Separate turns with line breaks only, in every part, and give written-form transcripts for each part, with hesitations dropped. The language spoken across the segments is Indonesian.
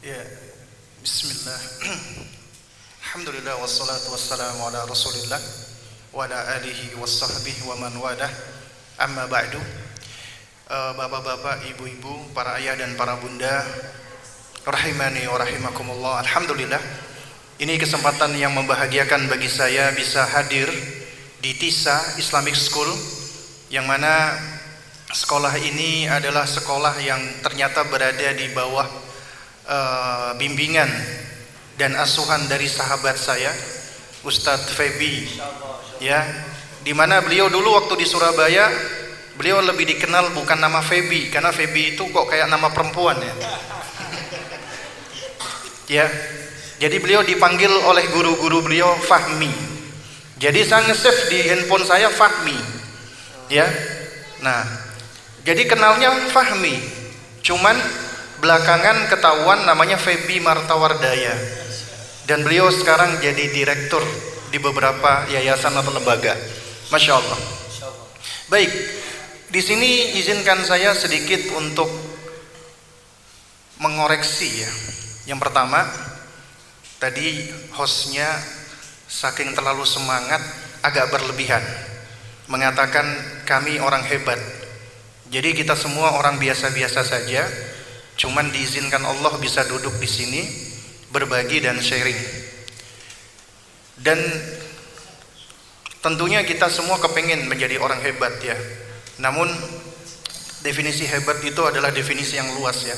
Ya, bismillah. Alhamdulillah wassalatu wassalamu ala Rasulillah wa ala alihi washabbihi wa man walah. Amma ba'du. Bapak-bapak, ibu-ibu, para ayah dan para bunda, rahimani wa rahimakumullah. Alhamdulillah, ini kesempatan yang membahagiakan bagi saya bisa hadir di TISA Islamic School, yang mana sekolah ini adalah sekolah yang ternyata berada di bawah bimbingan dan asuhan dari sahabat saya, Ustadz Febi, ya, dimana beliau dulu waktu di Surabaya, beliau lebih dikenal bukan nama Febi, karena Febi itu kok kayak nama perempuan ya. Ya, jadi beliau dipanggil oleh guru-guru beliau Fahmi. Jadi saya nge-save di handphone saya Fahmi, ya. Nah, jadi kenalnya Fahmi, cuman belakangan ketahuan namanya Febi Martawardaya, dan beliau sekarang jadi direktur di beberapa yayasan atau lembaga. Masya Allah. Baik, di sini izinkan saya sedikit untuk mengoreksi ya. Yang pertama, tadi hostnya saking terlalu semangat agak berlebihan mengatakan kami orang hebat. Jadi kita semua orang biasa-biasa saja. Cuman diizinkan Allah bisa duduk di sini berbagi dan sharing. Dan tentunya kita semua kepingin menjadi orang hebat ya. Namun definisi hebat itu adalah definisi yang luas ya.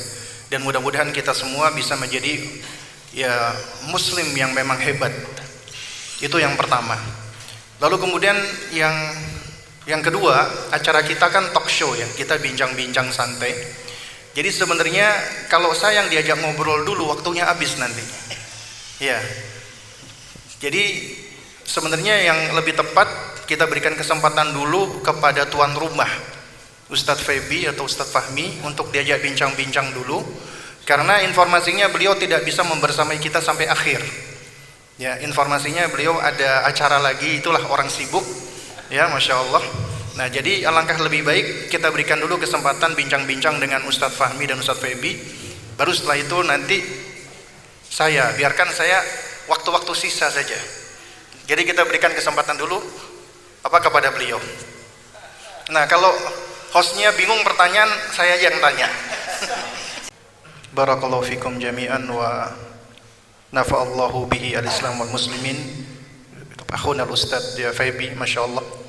Dan mudah-mudahan kita semua bisa menjadi ya muslim yang memang hebat. Itu yang pertama. Lalu kemudian yang kedua, acara kita kan talk show ya. Kita bincang-bincang santai. Jadi sebenarnya kalau saya yang diajak ngobrol dulu waktunya habis nanti. Ya. Jadi sebenarnya yang lebih tepat kita berikan kesempatan dulu kepada tuan rumah Ustadz Febi atau Ustadz Fahmi untuk diajak bincang-bincang dulu, karena informasinya beliau tidak bisa membersamai kita sampai akhir. Ya, informasinya beliau ada acara lagi, itulah orang sibuk. Ya, Masya Allah. Nah, jadi alangkah lebih baik kita berikan dulu kesempatan bincang-bincang dengan Ustadz Fahmi dan Ustadz Febi. Baru setelah itu nanti biarkan saya waktu-waktu sisa saja. Jadi kita berikan kesempatan dulu kepada beliau. Nah, kalau hostnya bingung pertanyaan, saya yang tanya. Barakallahu fikum jami'an wa nafa'allahu bihi al-islam wal muslimin. Akhuna al-Ustadz Febi, Masya Allah.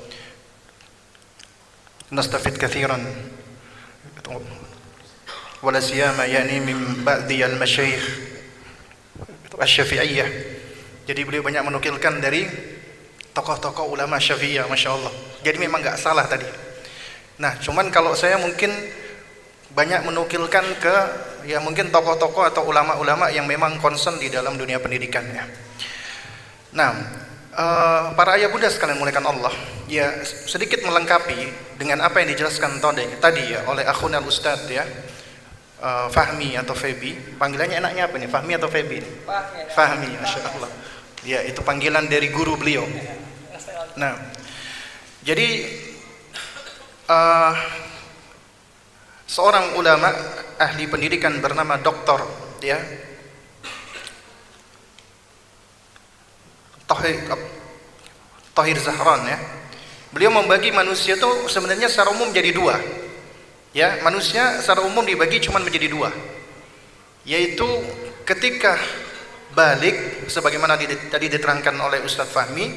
نستفيد كثيرا ولا سيما يعني من بعض المشايخ الشافعية. Jadi beliau banyak menukilkan dari tokoh-tokoh ulama Syafi'iyah, Masya Allah. Jadi memang nggak salah tadi. Nah, cuman kalau saya mungkin banyak menukilkan ke ya mungkin tokoh-tokoh atau ulama-ulama yang memang concern di dalam dunia pendidikan ya. Nah, para ayah bunda sekalian muliakan Allah, ya sedikit melengkapi dengan apa yang dijelaskan tadi ya oleh akhuna Ustadz ya, Fahmi atau Febi. Panggilannya enaknya apa nih, Fahmi atau Febi? Fahmi, Masya Allah. Ya, itu panggilan dari guru beliau. Nah, jadi seorang ulama ahli pendidikan bernama Dr. ya Tahir Zahran ya. Beliau membagi manusia itu sebenarnya secara umum jadi dua. Ya, manusia secara umum dibagi cuma menjadi dua. Yaitu ketika balik sebagaimana tadi diterangkan oleh Ustadz Fahmi,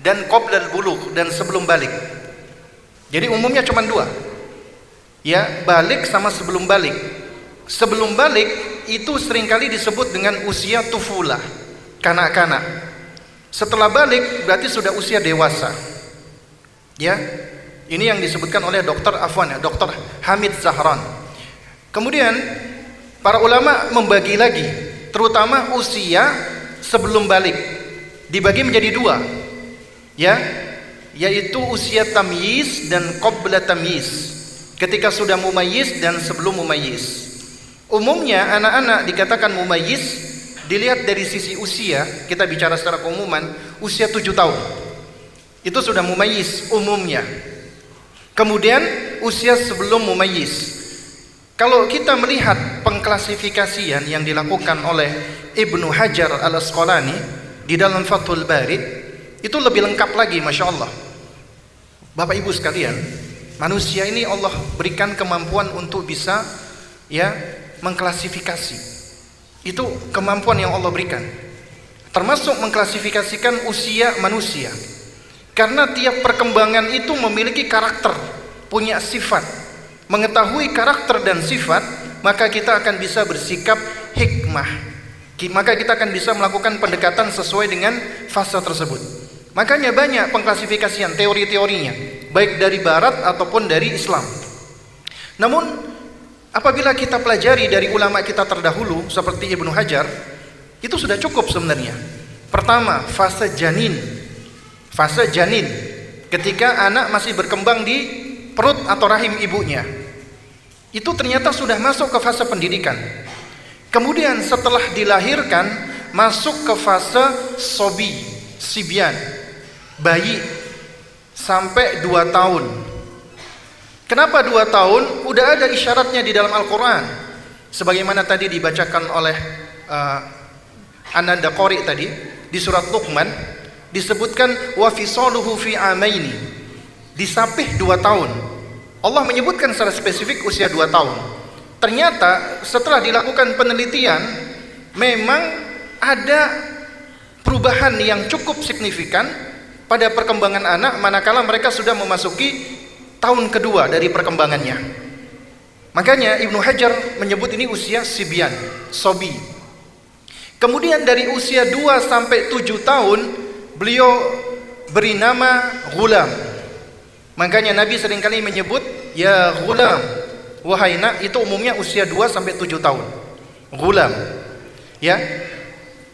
dan qoblal bulugh, dan sebelum balik. Jadi umumnya cuma dua. Ya, balik sama sebelum balik. Sebelum balik itu seringkali disebut dengan usia tufulah, kanak-kanak. Setelah balik berarti sudah usia dewasa. Ya, ini yang disebutkan oleh Dr. Hamid Zahran. Kemudian para ulama membagi lagi, terutama usia sebelum balik dibagi menjadi dua. Ya, yaitu usia tamyiz dan qabla tamyiz. Ketika sudah mumayyiz dan sebelum mumayyiz. Umumnya anak-anak dikatakan mumayyiz dilihat dari sisi usia. Kita bicara secara keumuman, usia 7 tahun itu sudah mumayyiz umumnya. Kemudian usia sebelum mumayyiz Kalau kita melihat pengklasifikasian yang dilakukan oleh Ibnu Hajar al-Asqalani di dalam Fathul Bari, itu lebih lengkap lagi, Masya Allah. Bapak Ibu sekalian, manusia ini Allah berikan kemampuan untuk bisa mengklasifikasi. Itu kemampuan yang Allah berikan, termasuk mengklasifikasikan usia manusia. Karena tiap perkembangan itu memiliki karakter, punya sifat. Mengetahui karakter dan sifat, maka kita akan bisa bersikap hikmah. Maka kita akan bisa melakukan pendekatan sesuai dengan fase tersebut. Makanya banyak pengklasifikasian, teori-teorinya, baik dari barat ataupun dari Islam. Namun apabila kita pelajari dari ulama kita terdahulu seperti Ibnu Hajar, itu sudah cukup sebenarnya. Pertama, fase janin. Fase janin, ketika anak masih berkembang di perut atau rahim ibunya, itu ternyata sudah masuk ke fase pendidikan. Kemudian setelah dilahirkan masuk ke fase sobi, sibyan, bayi, sampai 2 tahun. Kenapa 2 tahun? Udah ada isyaratnya di dalam Al-Quran, sebagaimana tadi dibacakan oleh Ananda Qori tadi di surat Luqman, disebutkan wa fisaluhu fi amaini, disapih 2 tahun. Allah menyebutkan secara spesifik usia 2 tahun. Ternyata setelah dilakukan penelitian, memang ada perubahan yang cukup signifikan pada perkembangan anak manakala mereka sudah memasuki tahun kedua dari perkembangannya. Makanya Ibnu Hajar menyebut ini usia sibyan, sobi. Kemudian dari usia 2 sampai 7 tahun beliau beri nama ghulam. Makanya Nabi seringkali menyebut ya ghulam, wahai nak, itu umumnya usia 2 sampai 7 tahun. Ghulam. Ya.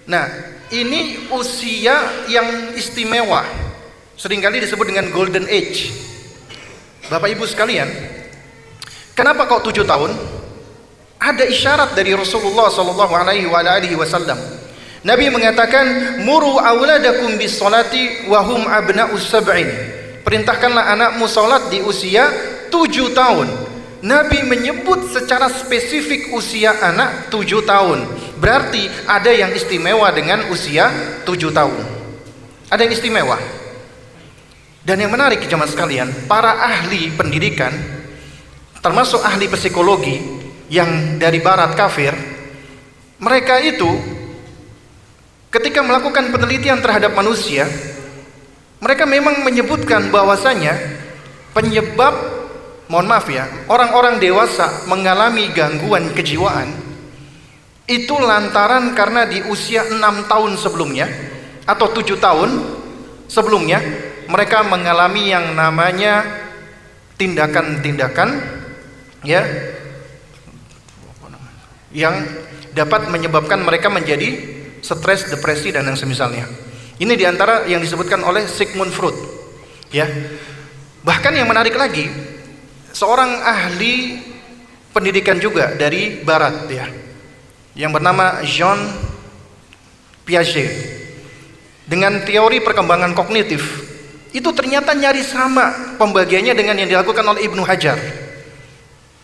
Nah, ini usia yang istimewa. Seringkali disebut dengan golden age. Bapak Ibu sekalian, kenapa kok 7 tahun? Ada isyarat dari Rasulullah sallallahu alaihi wasallam. Nabi mengatakan, "Muru auladakum bis salati wa hum abna'us sab'in." Perintahkanlah anakmu salat di usia 7 tahun. Nabi menyebut secara spesifik usia anak 7 tahun. Berarti ada yang istimewa dengan usia 7 tahun. Ada yang istimewa. Dan yang menarik jemaah sekalian, para ahli pendidikan, termasuk ahli psikologi yang dari barat kafir, mereka itu ketika melakukan penelitian terhadap manusia, mereka memang menyebutkan bahwasanya penyebab, mohon maaf ya, orang-orang dewasa mengalami gangguan kejiwaan itu lantaran karena di usia 6 tahun sebelumnya atau 7 tahun sebelumnya mereka mengalami yang namanya tindakan-tindakan yang dapat menyebabkan mereka menjadi stres, depresi dan yang semisalnya. Ini diantara yang disebutkan oleh Sigmund Freud. Ya. Bahkan yang menarik lagi, seorang ahli pendidikan juga dari barat ya, yang bernama Jean Piaget, dengan teori perkembangan kognitif, itu ternyata nyaris sama pembagiannya dengan yang dilakukan oleh Ibnu Hajar.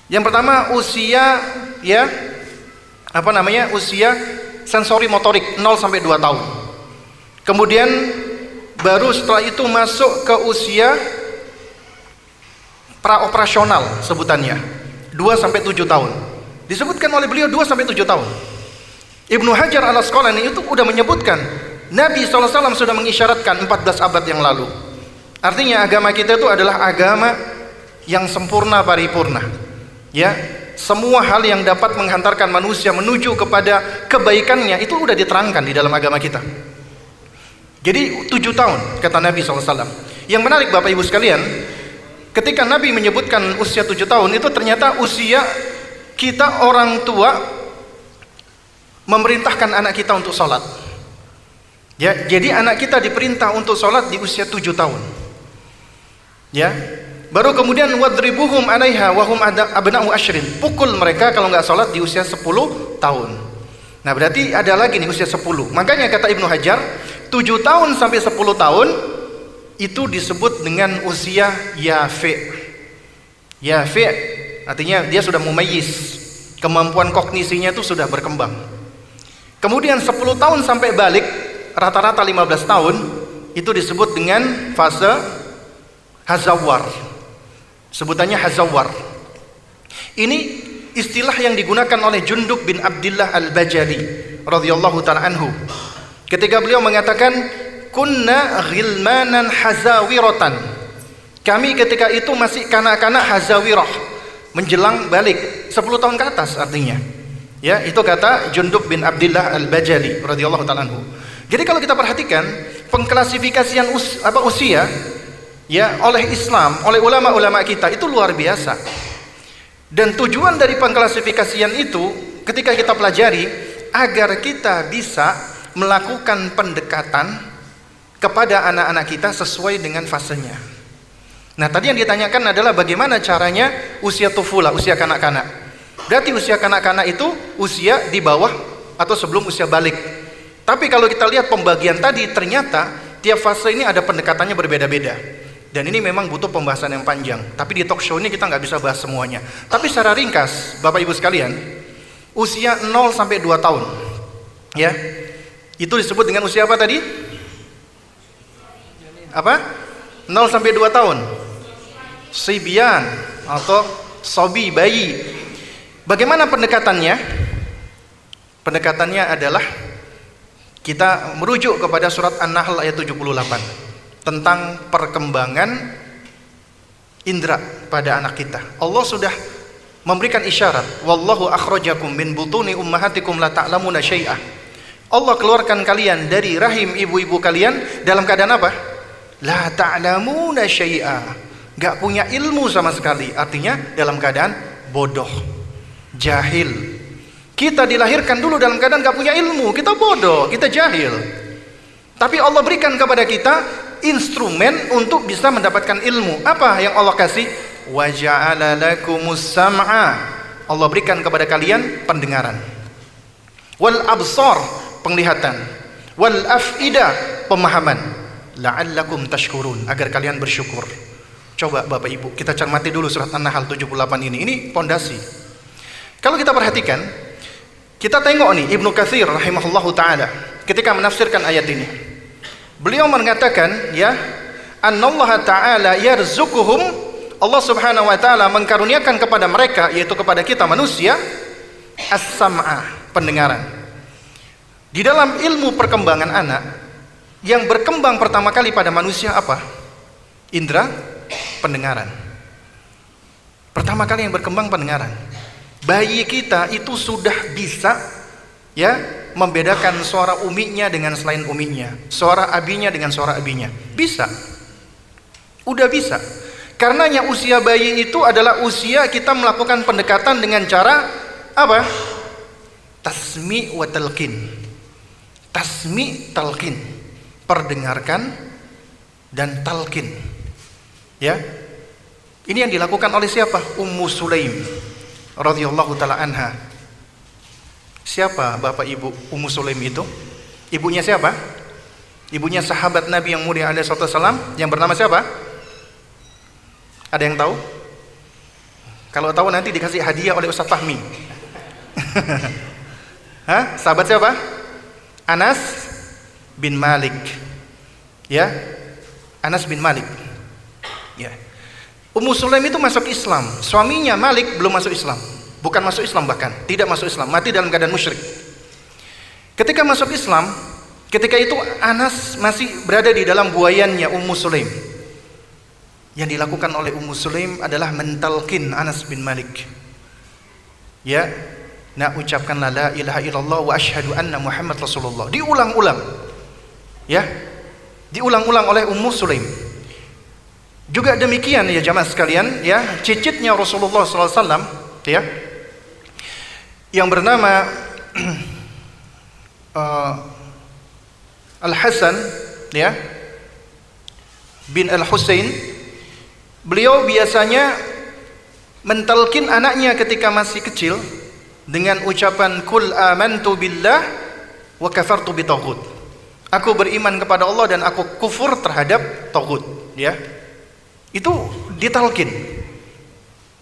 Yang pertama usia usia sensori motorik 0 sampai 2 tahun. Kemudian baru setelah itu masuk ke usia praoperasional sebutannya 2 sampai 7 tahun. Disebutkan oleh beliau 2 sampai 7 tahun. Ibnu Hajar al-Asqalani itu sudah menyebutkan, Nabi SAW sudah mengisyaratkan 14 abad yang lalu. Artinya agama kita itu adalah agama yang sempurna paripurna. Ya, semua hal yang dapat menghantarkan manusia menuju kepada kebaikannya itu sudah diterangkan di dalam agama kita. Jadi 7 tahun kata Nabi SAW. Yang menarik Bapak Ibu sekalian, ketika Nabi menyebutkan usia 7 tahun itu ternyata usia kita orang tua memerintahkan anak kita untuk sholat. Ya, jadi anak kita diperintah untuk sholat di usia 7 tahun. Ya, baru kemudian wadribuhum 'alaiha wa hum abna'u asyrin. Pukul mereka kalau nggak sholat di usia 10 tahun. Nah, berarti ada lagi nih usia 10. Makanya kata Ibnu Hajar, 7 tahun sampai 10 tahun itu disebut dengan usia yafi'. Yafi' Artinya dia sudah mumayyiz, kemampuan kognisinya itu sudah berkembang. Kemudian 10 tahun sampai balik, rata-rata 15 tahun, itu disebut dengan fase hazawar. Sebutannya hazawar. Ini istilah yang digunakan oleh Jundub bin Abdillah al-Bajali radhiyallahu ta'ala anhu. Ketika beliau mengatakan, kunna ghilmanan hazawiratan. Kami ketika itu masih kanak-kanak hazawirah, menjelang balik 10 tahun ke atas artinya. Ya, itu kata Jundub bin Abdillah al-Bajali radhiyallahu ta'ala anhu. Jadi kalau kita perhatikan pengklasifikasian usia ya oleh Islam, oleh ulama-ulama kita itu luar biasa. Dan tujuan dari pengklasifikasian itu ketika kita pelajari agar kita bisa melakukan pendekatan kepada anak-anak kita sesuai dengan fasenya. Nah, tadi yang ditanyakan adalah bagaimana caranya usia tufulah, usia kanak-kanak. Berarti usia kanak-kanak itu usia di bawah atau sebelum usia balik. Tapi kalau kita lihat pembagian tadi, ternyata tiap fase ini ada pendekatannya berbeda-beda. Dan ini memang butuh pembahasan yang panjang. Tapi di talk show ini kita nggak bisa bahas semuanya. Tapi secara ringkas, Bapak Ibu sekalian, usia 0 sampai 2 tahun, ya, itu disebut dengan usia apa tadi? Apa? 0 sampai 2 tahun. Sibyan atau sobi, bayi. Bagaimana pendekatannya? Pendekatannya adalah kita merujuk kepada surat An-Nahl ayat 78 tentang perkembangan indera pada anak kita. Allah sudah memberikan isyarat, wallahu akhrajakum min butuni ummahatikum la ta'lamuna syai'ah. Allah keluarkan kalian dari rahim ibu-ibu kalian dalam keadaan apa? La ta'lamuna syai'ah, gak punya ilmu sama sekali. Artinya dalam keadaan bodoh, jahil. Kita dilahirkan dulu dalam keadaan gak punya ilmu, kita bodoh, kita jahil. Tapi Allah berikan kepada kita instrumen untuk bisa mendapatkan ilmu. Apa yang Allah kasih? Wa ja'ala lakumus sam'a. Allah berikan kepada kalian pendengaran. Wal absar, penglihatan. Wal af'ida, pemahaman. La'allakum tashkurun, agar kalian bersyukur. Coba Bapak Ibu, kita cermati dulu surat An-Nahl 78 ini. Ini pondasi. Kalau kita perhatikan, kita tengok nih Ibnu Katsir rahimahullahu taala ketika menafsirkan ayat ini. Beliau mengatakan, ya, annallaha ta'ala yarzuquhum, Allah Subhanahu wa taala mengkaruniakan kepada mereka, yaitu kepada kita manusia, as-sam'a, pendengaran. Di dalam ilmu perkembangan anak, yang berkembang pertama kali pada manusia apa? Indra pendengaran. Pertama kali yang berkembang pendengaran. Bayi kita itu sudah bisa, ya, membedakan suara uminya dengan selain uminya, suara abinya dengan suara abinya. Bisa. Udah bisa. Karenanya usia bayi itu adalah usia kita melakukan pendekatan dengan cara apa? Tasmi wa talqin. Tasmi, talqin. Perdengarkan dan talqin. Ya. Ini yang dilakukan oleh siapa? Ummu Sulaim radhiyallahu taala anha. Siapa Bapak Ibu Ummu Sulaim itu? Ibunya siapa? Ibunya sahabat Nabi yang mulia alaihi wasallam yang bernama siapa? Ada yang tahu? Kalau tahu nanti dikasih hadiah oleh Ustaz Fahmi. Hah? Sahabat siapa? Anas bin Malik. Ya. Anas bin Malik. Ya. Ummu Sulaim itu masuk Islam. Suaminya Malik belum masuk Islam. Bukan masuk Islam, bahkan tidak masuk Islam, mati dalam keadaan musyrik. Ketika masuk Islam, ketika itu Anas masih berada di dalam buayannya Ummu Sulaim. Yang dilakukan oleh Ummu Sulaim adalah mentalkin Anas bin Malik. Ya, nak ucapkanlah la ilaha illallah wa asyhadu anna Muhammad Rasulullah. Diulang-ulang. Ya. Diulang-ulang oleh Ummu Sulaim. Juga demikian ya jamaah sekalian, ya, cicitnya Rasulullah SAW, ya, yang bernama Al-Hasan, ya, bin Al-Husain. Beliau biasanya mentalkin anaknya ketika masih kecil dengan ucapan kul amantu billah wa kafartu bitaghut. Aku beriman kepada Allah dan aku kufur terhadap taghut, ya. Itu ditalkin.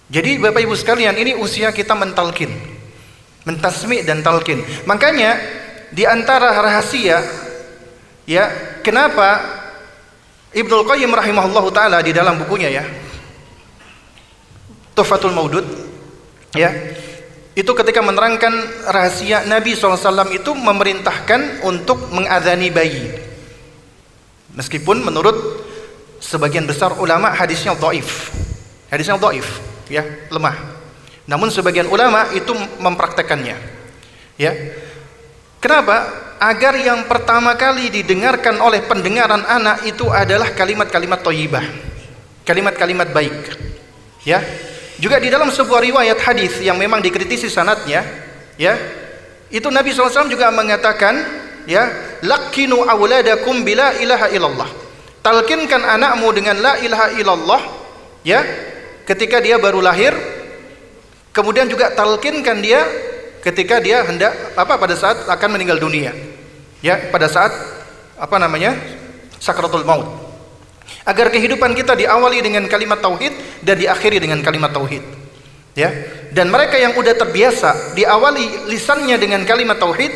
Jadi Bapak Ibu sekalian, ini usia kita mentalkin, mentasmi dan talkin. Makanya di antara rahasia ya, kenapa Ibnul Qayyim rahimahullahu taala di dalam bukunya ya, Tuhfatul Maudud ya, itu ketika menerangkan rahasia Nabi SAW itu memerintahkan untuk mengadzani bayi. Meskipun menurut sebagian besar ulama hadisnya dhaif. Hadisnya dhaif ya, lemah. Namun sebagian ulama itu mempraktekannya. Ya. Kenapa? Agar yang pertama kali didengarkan oleh pendengaran anak itu adalah kalimat-kalimat thayyibah. Kalimat-kalimat baik. Ya. Juga di dalam sebuah riwayat hadis yang memang dikritisi sanadnya, ya. Itu Nabi SAW juga mengatakan, ya, laqinu auladakum bila ilaha illallah. Talkinkan anakmu dengan la ilaha illallah, ya. Ketika dia baru lahir, kemudian juga talkinkan dia ketika dia hendak pada saat akan meninggal dunia, ya, pada saat sakratul maut, agar kehidupan kita diawali dengan kalimat tauhid dan diakhiri dengan kalimat tauhid, ya. Dan mereka yang udah terbiasa diawali lisannya dengan kalimat tauhid,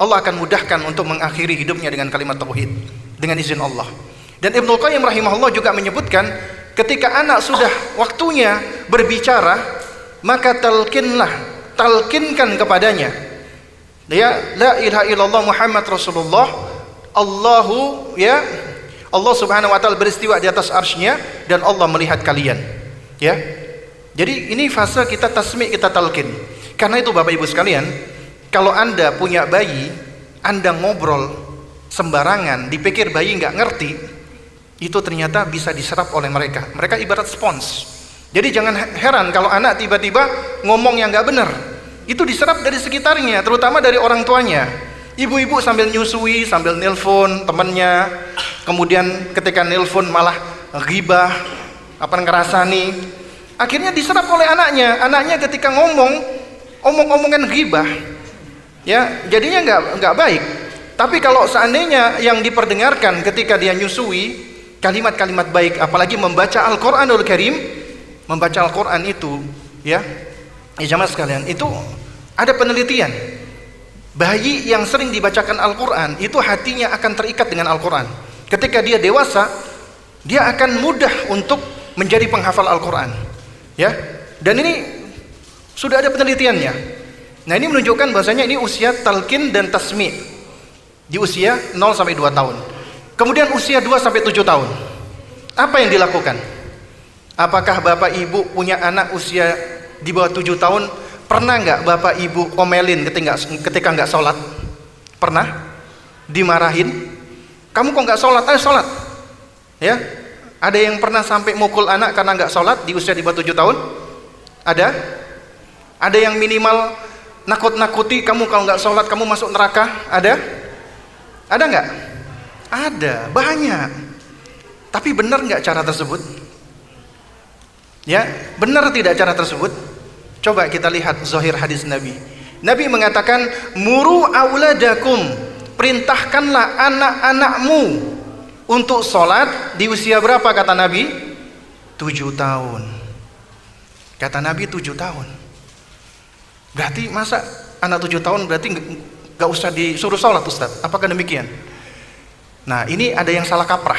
Allah akan mudahkan untuk mengakhiri hidupnya dengan kalimat tauhid dengan izin Allah. Dan Ibnul Qayyim rahimahullah juga menyebutkan, ketika anak sudah waktunya berbicara, maka talkinkan kepadanya, ya, la ilaha illallah Muhammad Rasulullah, Allahu, ya, Allah subhanahu wa ta'ala beristiwa di atas arsy-Nya dan Allah melihat kalian, ya. Jadi ini fase kita tasmi', kita talkin. Karena itu Bapak Ibu sekalian, kalau Anda punya bayi, Anda ngobrol sembarangan, dipikir bayi nggak ngerti, itu ternyata bisa diserap oleh mereka. Mereka ibarat spons. Jadi jangan heran kalau anak tiba-tiba ngomong yang nggak benar. Itu diserap dari sekitarnya, terutama dari orang tuanya. Ibu-ibu sambil nyusui, sambil nelpon temannya, kemudian ketika nelpon malah ghibah, ngerasani. Akhirnya diserap oleh anaknya. Anaknya ketika omong-omongan ghibah, ya, jadinya nggak baik. Tapi kalau seandainya yang diperdengarkan ketika dia nyusui kalimat-kalimat baik, apalagi membaca Al-Qur'anul Karim, membaca Al-Qur'an itu, ya jamaah sekalian, itu ada penelitian. Bayi yang sering dibacakan Al-Qur'an itu hatinya akan terikat dengan Al-Qur'an. Ketika dia dewasa, dia akan mudah untuk menjadi penghafal Al-Qur'an, ya. Dan ini sudah ada penelitiannya. Nah, ini menunjukkan bahwasanya ini usia talqin dan tasmi' di usia 0 sampai 2 tahun. Kemudian usia 2 sampai 7 tahun. Apa yang dilakukan? Apakah Bapak Ibu punya anak usia di bawah 7 tahun? Pernah nggak Bapak Ibu omelin ketika nggak sholat? Pernah? Dimarahin? Kamu kok nggak sholat? Ayo sholat. Ya? Ada yang pernah sampai mukul anak karena nggak sholat di usia di bawah 7 tahun? Ada? Ada yang minimal nakut-nakuti, kamu kalau nggak sholat kamu masuk neraka? Ada? Ada nggak? Ada, banyak. Tapi benar nggak cara tersebut? Ya, benar tidak cara tersebut? Coba kita lihat zahir hadis Nabi. Nabi mengatakan, muru auladakum, perintahkanlah anak-anakmu untuk sholat di usia berapa kata Nabi? 7 tahun. Kata Nabi 7 tahun. Berarti masa anak 7 tahun berarti nggak usah disuruh sholat, Ustaz? Apakah demikian? Nah, ini ada yang salah kaprah.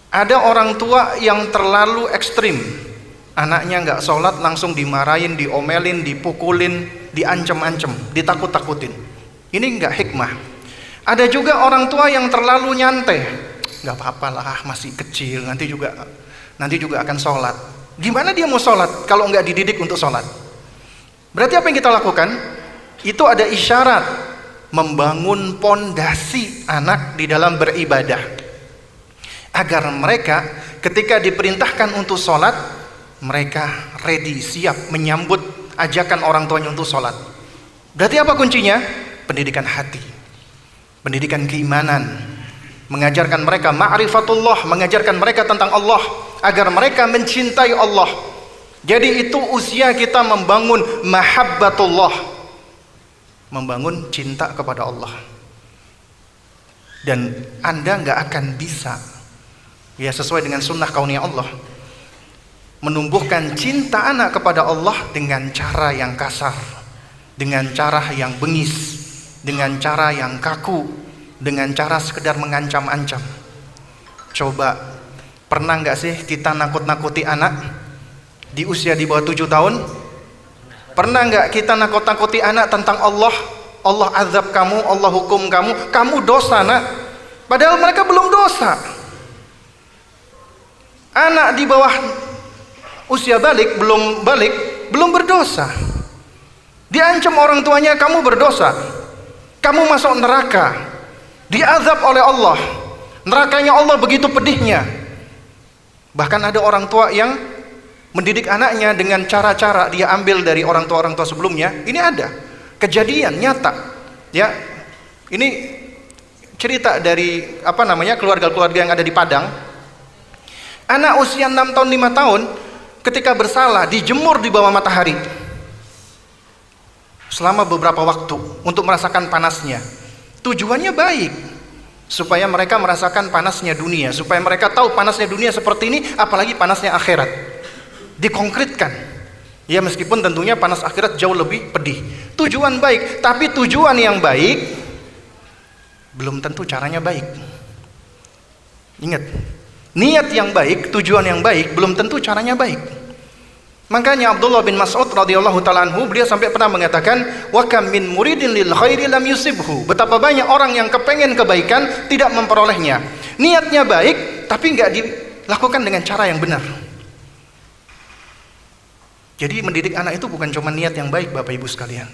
Ada orang tua yang terlalu ekstrim. Anaknya nggak sholat langsung dimarahin, diomelin, dipukulin, diancem-ancem, ditakut-takutin. Ini nggak hikmah. Ada juga orang tua yang terlalu nyantai. Nggak apa-apalah, masih kecil, nanti juga akan sholat. Gimana dia mau sholat kalau nggak dididik untuk sholat? Berarti apa yang kita lakukan? Itu ada isyarat membangun pondasi anak di dalam beribadah, agar mereka ketika diperintahkan untuk sholat, mereka ready, siap menyambut ajakan orang tuanya untuk sholat. Berarti apa kuncinya? Pendidikan hati, pendidikan keimanan, mengajarkan mereka ma'rifatullah, mengajarkan mereka tentang Allah, agar mereka mencintai Allah. Jadi itu usia kita membangun mahabbatullah, membangun cinta kepada Allah. Dan Anda nggak akan bisa, ya sesuai dengan sunnah kauniyah Allah, menumbuhkan cinta anak kepada Allah dengan cara yang kasar, dengan cara yang bengis, dengan cara yang kaku, dengan cara sekedar mengancam-ancam. Coba, pernah nggak sih kita nakut-nakuti anak di usia di bawah 7 tahun? Pernah nggak kita nakut-nakuti anak tentang Allah? Allah azab kamu, Allah hukum kamu, kamu dosa nak. Padahal mereka belum dosa. Anak di bawah usia balik, belum berdosa. Diancam orang tuanya, kamu berdosa, kamu masuk neraka, diazab oleh Allah. Nerakanya Allah begitu pedihnya. Bahkan ada orang tua yang mendidik anaknya dengan cara-cara dia ambil dari orang tua sebelumnya. Ini ada kejadian nyata, ya. Ini cerita dari keluarga-keluarga yang ada di Padang. Anak usia 6 tahun 5 tahun ketika bersalah dijemur di bawah matahari selama beberapa waktu untuk merasakan panasnya. Tujuannya baik, supaya mereka merasakan panasnya dunia, supaya mereka tahu panasnya dunia seperti ini, apalagi panasnya akhirat. Dikonkretkan, ya, meskipun tentunya panas akhirat jauh lebih pedih. Tujuan baik, tapi tujuan yang baik belum tentu caranya baik. Ingat, niat yang baik, tujuan yang baik belum tentu caranya baik. Makanya Abdullah bin Mas'ud radhiyallahu ta'ala anhu, beliau sampai pernah mengatakan, wa kam min muridin lil khairi lam yusibhu. Betapa banyak orang yang kepengen kebaikan tidak memperolehnya. Niatnya baik tapi nggak dilakukan dengan cara yang benar. Jadi mendidik anak itu bukan cuma niat yang baik, Bapak Ibu sekalian.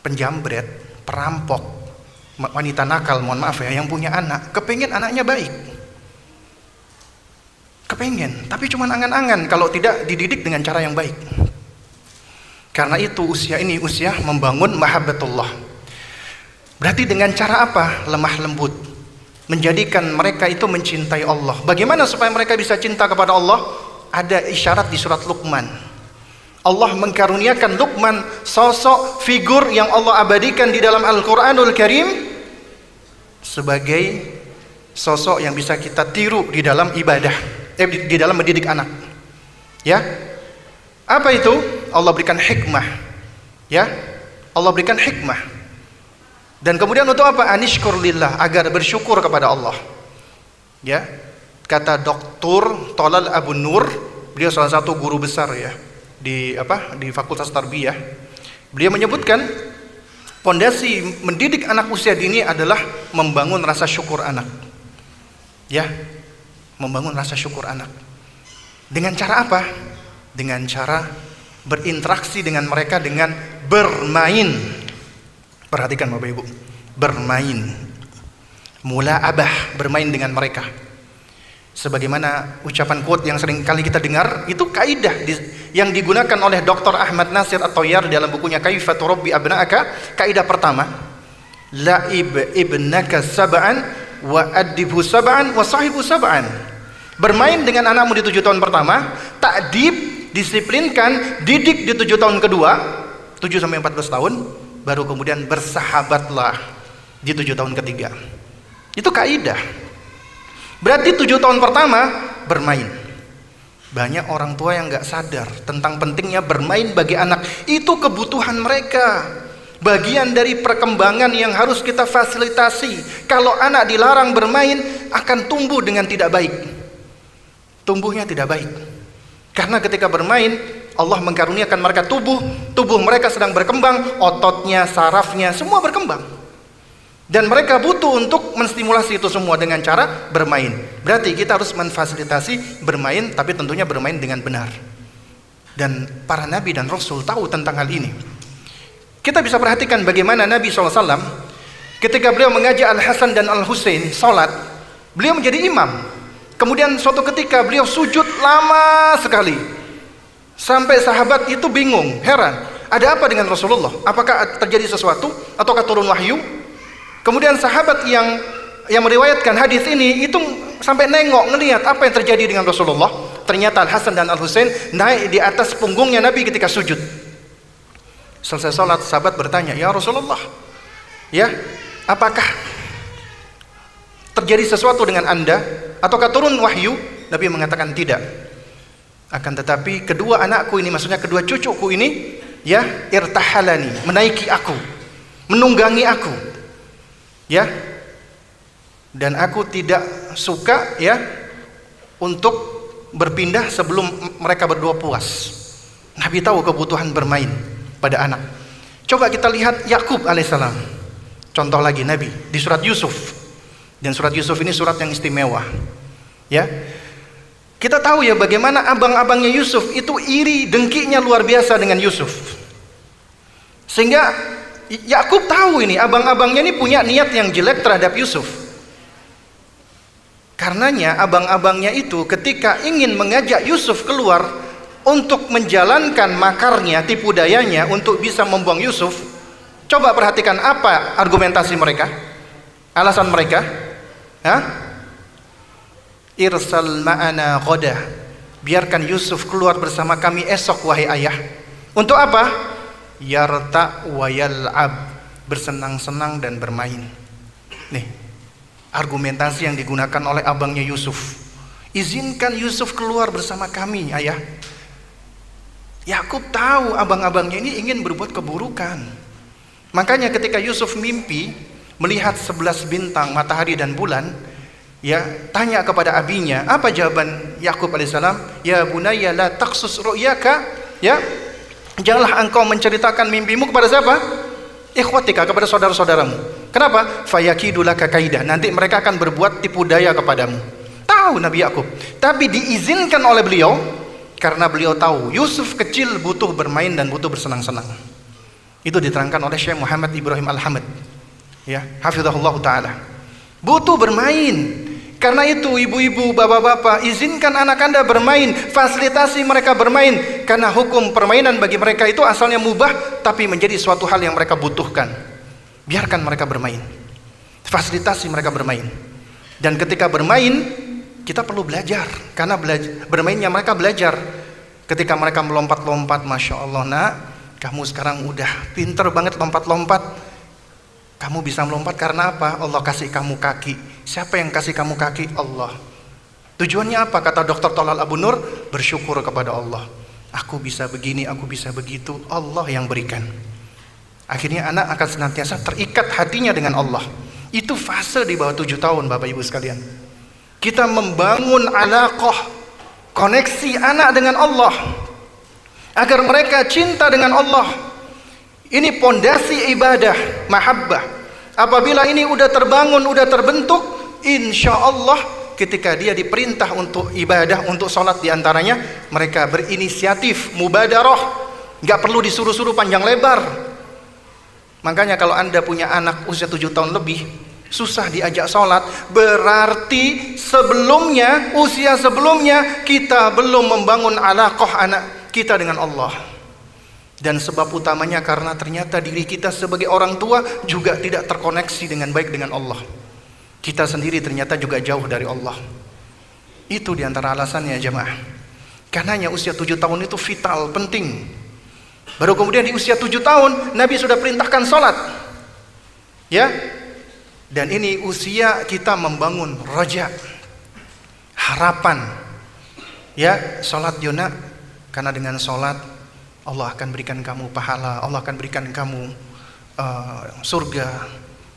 Penjambret, perampok, wanita nakal, mohon maaf ya, yang punya anak, kepengen anaknya baik. Kepengen, tapi cuma angan-angan kalau tidak dididik dengan cara yang baik. Karena itu usia ini usia membangun mahabbatullah. Berarti dengan cara apa? Lemah lembut, menjadikan mereka itu mencintai Allah. Bagaimana supaya mereka bisa cinta kepada Allah? Ada isyarat di surat Luqman. Allah mengkaruniakan Luqman sosok figur yang Allah abadikan di dalam Al-Quranul Karim sebagai sosok yang bisa kita tiru di dalam ibadah, di dalam mendidik anak. Ya, apa itu? Allah berikan hikmah. Ya, Allah berikan hikmah. Dan kemudian untuk apa? Anishkur lillah, agar bersyukur kepada Allah. Ya, kata Dr. Tolal Abu Nur, beliau salah satu guru besar ya di Fakultas Tarbiyah. Beliau menyebutkan pondasi mendidik anak usia dini adalah membangun rasa syukur anak. Ya, membangun rasa syukur anak. Dengan cara apa? Dengan cara berinteraksi dengan mereka dengan bermain. Perhatikan Bapak Ibu, bermain. Mula'abah, bermain dengan mereka. Sebagaimana ucapan quote yang sering kali kita dengar, itu kaidah yang digunakan oleh Dr. Ahmad Nasir At-Tayyar dalam bukunya Kaifa Turabbi Abna'aka. Kaidah pertama, la'ib ibnaka sab'an wa adibhu sab'an wa sahibu sab'an. Bermain dengan anakmu di 7 tahun pertama, ta'dib, disiplinkan, didik di 7 tahun kedua, 7 sampai 14 tahun, baru kemudian bersahabatlah di 7 tahun ketiga. Itu kaidah. Berarti 7 tahun pertama bermain. Banyak orang tua yang nggak sadar tentang pentingnya bermain bagi anak. Itu kebutuhan mereka, bagian dari perkembangan yang harus kita fasilitasi. Kalau anak dilarang bermain, akan tumbuh dengan tidak baik. Tumbuhnya tidak baik. Karena ketika bermain, Allah mengkaruniakan mereka tubuh mereka sedang berkembang, ototnya, sarafnya, semua berkembang. Dan mereka butuh untuk menstimulasi itu semua dengan cara bermain. Berarti kita harus memfasilitasi bermain, tapi tentunya bermain dengan benar. Dan para nabi dan rasul tahu tentang hal ini. Kita bisa perhatikan bagaimana Nabi SAW ketika beliau mengajak Al-Hasan dan Al-Husain sholat, beliau menjadi imam. Kemudian suatu ketika beliau sujud lama sekali, sampai sahabat itu bingung, heran, ada apa dengan Rasulullah? Apakah terjadi sesuatu ataukah turun wahyu? Kemudian sahabat yang meriwayatkan hadis ini itu sampai nengok, ngelihat apa yang terjadi dengan Rasulullah. Ternyata Al-Hasan dan Al-Husain naik di atas punggungnya Nabi ketika sujud. Selesai sholat, sahabat bertanya, ya Rasulullah, ya, apakah terjadi sesuatu dengan anda? Ataukah turun wahyu? Nabi mengatakan tidak. Akan tetapi kedua anakku ini, maksudnya kedua cucuku ini, ya, irtahalani, menaiki aku, menunggangi aku, ya. Dan aku tidak suka, ya, untuk berpindah sebelum mereka berdua puas. Nabi tahu kebutuhan bermain pada anak. Coba kita lihat Yakub alaihissalam. Contoh lagi Nabi di surat Yusuf. Dan surat Yusuf ini surat yang istimewa. Ya. Kita tahu ya bagaimana abang-abangnya Yusuf itu iri dengkinya luar biasa dengan Yusuf. Sehingga Yakub tahu ini abang-abangnya ini punya niat yang jelek terhadap Yusuf. Karenanya abang-abangnya itu ketika ingin mengajak Yusuf keluar untuk menjalankan makarnya, tipu dayanya untuk bisa membuang Yusuf, coba perhatikan apa argumentasi mereka, alasan mereka. Irsal ma'ana ghadah, biarkan Yusuf keluar bersama kami esok wahai ayah. Untuk apa? Yarta wa yal'ab, bersenang-senang dan bermain. Nih, argumentasi yang digunakan oleh abangnya Yusuf. Izinkan Yusuf keluar bersama kami ayah. Yakub tahu abang-abangnya ini ingin berbuat keburukan. Makanya ketika Yusuf mimpi melihat 11 bintang, matahari dan bulan, ya, tanya kepada abinya, apa jawaban Yakub alaihissalam? Ya bunayya la taqsus ru'yaka, ya, janganlah engkau menceritakan mimpimu kepada siapa? Ikhwatika, kepada saudara-saudaramu. Kenapa? Fayakidu laka kaidah, nanti mereka akan berbuat tipu daya kepadamu. Tahu Nabi Yakub, tapi diizinkan oleh beliau karena beliau tahu Yusuf kecil butuh bermain dan butuh bersenang-senang. Itu diterangkan oleh Syekh Muhammad Ibrahim Al-Hamad, ya, hafizahullah taala. Butuh bermain. Karena itu ibu-ibu, bapak-bapak, izinkan anak Anda bermain, fasilitasi mereka bermain, karena hukum permainan bagi mereka itu asalnya mubah tapi menjadi suatu hal yang mereka butuhkan. Biarkan mereka bermain, fasilitasi mereka bermain. Dan ketika bermain kita perlu belajar, karena bermainnya mereka belajar. Ketika mereka melompat-lompat, Masya Allah nak, kamu sekarang udah pinter banget lompat-lompat. Kamu bisa melompat karena apa? Allah kasih kamu kaki. Siapa yang kasih kamu kaki? Allah. Tujuannya apa? Kata Dr. Tolal Abu Nur, bersyukur kepada Allah. Aku bisa begini, aku bisa begitu, Allah yang berikan. Akhirnya anak akan senantiasa terikat hatinya dengan Allah. Itu fase di bawah 7 tahun Bapak Ibu sekalian. Kita membangun alaqah, koneksi anak dengan Allah, agar mereka cinta dengan Allah. Ini pondasi ibadah, mahabbah. Apabila ini udah terbangun, udah terbentuk, insya Allah ketika dia diperintah untuk ibadah, untuk sholat diantaranya, mereka berinisiatif, mubadarah, nggak perlu disuruh-suruh panjang lebar. Makanya kalau Anda punya anak usia 7 tahun lebih, susah diajak sholat, berarti sebelumnya, usia sebelumnya kita belum membangun alaqah anak kita dengan Allah. Dan sebab utamanya karena ternyata diri kita sebagai orang tua juga tidak terkoneksi dengan baik dengan Allah. Kita sendiri ternyata juga jauh dari Allah. Itu diantara alasannya jemaah. Karenanya usia 7 tahun itu vital, penting. Baru kemudian di usia 7 tahun Nabi sudah perintahkan sholat, ya. Dan ini usia kita membangun roja, harapan, ya. Sholat Yona, karena dengan sholat Allah akan berikan kamu pahala, Allah akan berikan kamu surga,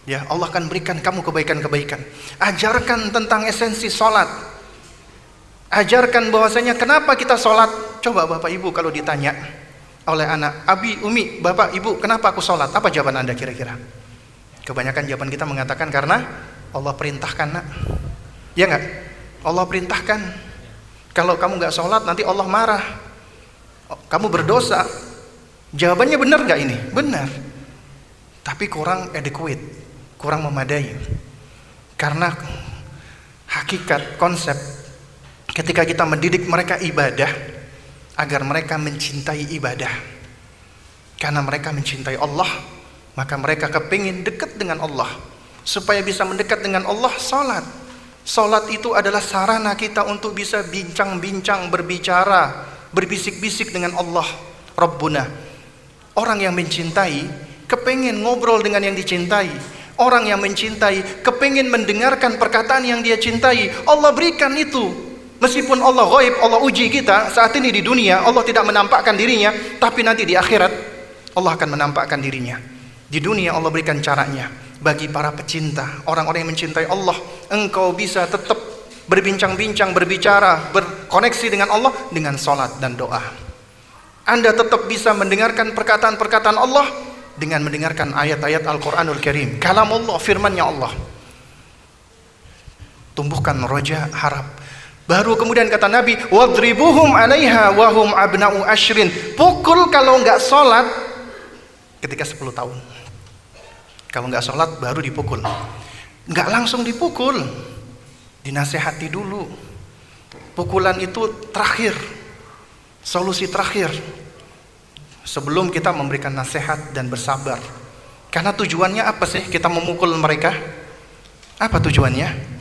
ya. Allah akan berikan kamu kebaikan-kebaikan. Ajarkan tentang esensi sholat. Ajarkan bahwasanya kenapa kita sholat. Coba Bapak Ibu kalau ditanya oleh anak, Abi, Umi, Bapak, Ibu, kenapa aku sholat? Apa jawaban Anda kira-kira? Kebanyakan jawaban kita mengatakan karena Allah perintahkan, nak. Ya enggak? Allah perintahkan. Kalau kamu enggak sholat nanti Allah marah, kamu berdosa. Jawabannya benar enggak ini? Benar. Tapi kurang adequate, kurang memadai. Karena hakikat konsep ketika kita mendidik mereka ibadah, agar mereka mencintai ibadah. Karena mereka mencintai Allah, maka mereka kepingin dekat dengan Allah. Supaya bisa mendekat dengan Allah, salat. Salat itu adalah sarana kita untuk bisa bincang-bincang, berbicara, berbisik-bisik dengan Allah Rabbuna. Orang yang mencintai kepingin ngobrol dengan yang dicintai. Orang yang mencintai kepingin mendengarkan perkataan yang dia cintai. Allah berikan itu. Meskipun Allah ghaib, Allah uji kita saat ini di dunia, Allah tidak menampakkan dirinya, tapi nanti di akhirat Allah akan menampakkan dirinya. Di dunia Allah berikan caranya bagi para pecinta, orang-orang yang mencintai Allah. Engkau bisa tetap berbincang-bincang, berbicara, berkoneksi dengan Allah dengan salat dan doa. Anda tetap bisa mendengarkan perkataan-perkataan Allah dengan mendengarkan ayat-ayat Al-Quranul Karim, kalam Allah, firmannya Allah. Tumbuhkan roja, harap. Baru kemudian kata Nabi, wadribuhum 'alaiha wa hum abna'u ashrin. Pukul kalau enggak sholat ketika 10 tahun. Kalau enggak sholat baru dipukul. Enggak langsung dipukul, dinasehati dulu. Pukulan itu terakhir, solusi terakhir sebelum kita memberikan nasihat dan bersabar. Karena tujuannya apa sih kita memukul mereka? Apa tujuannya?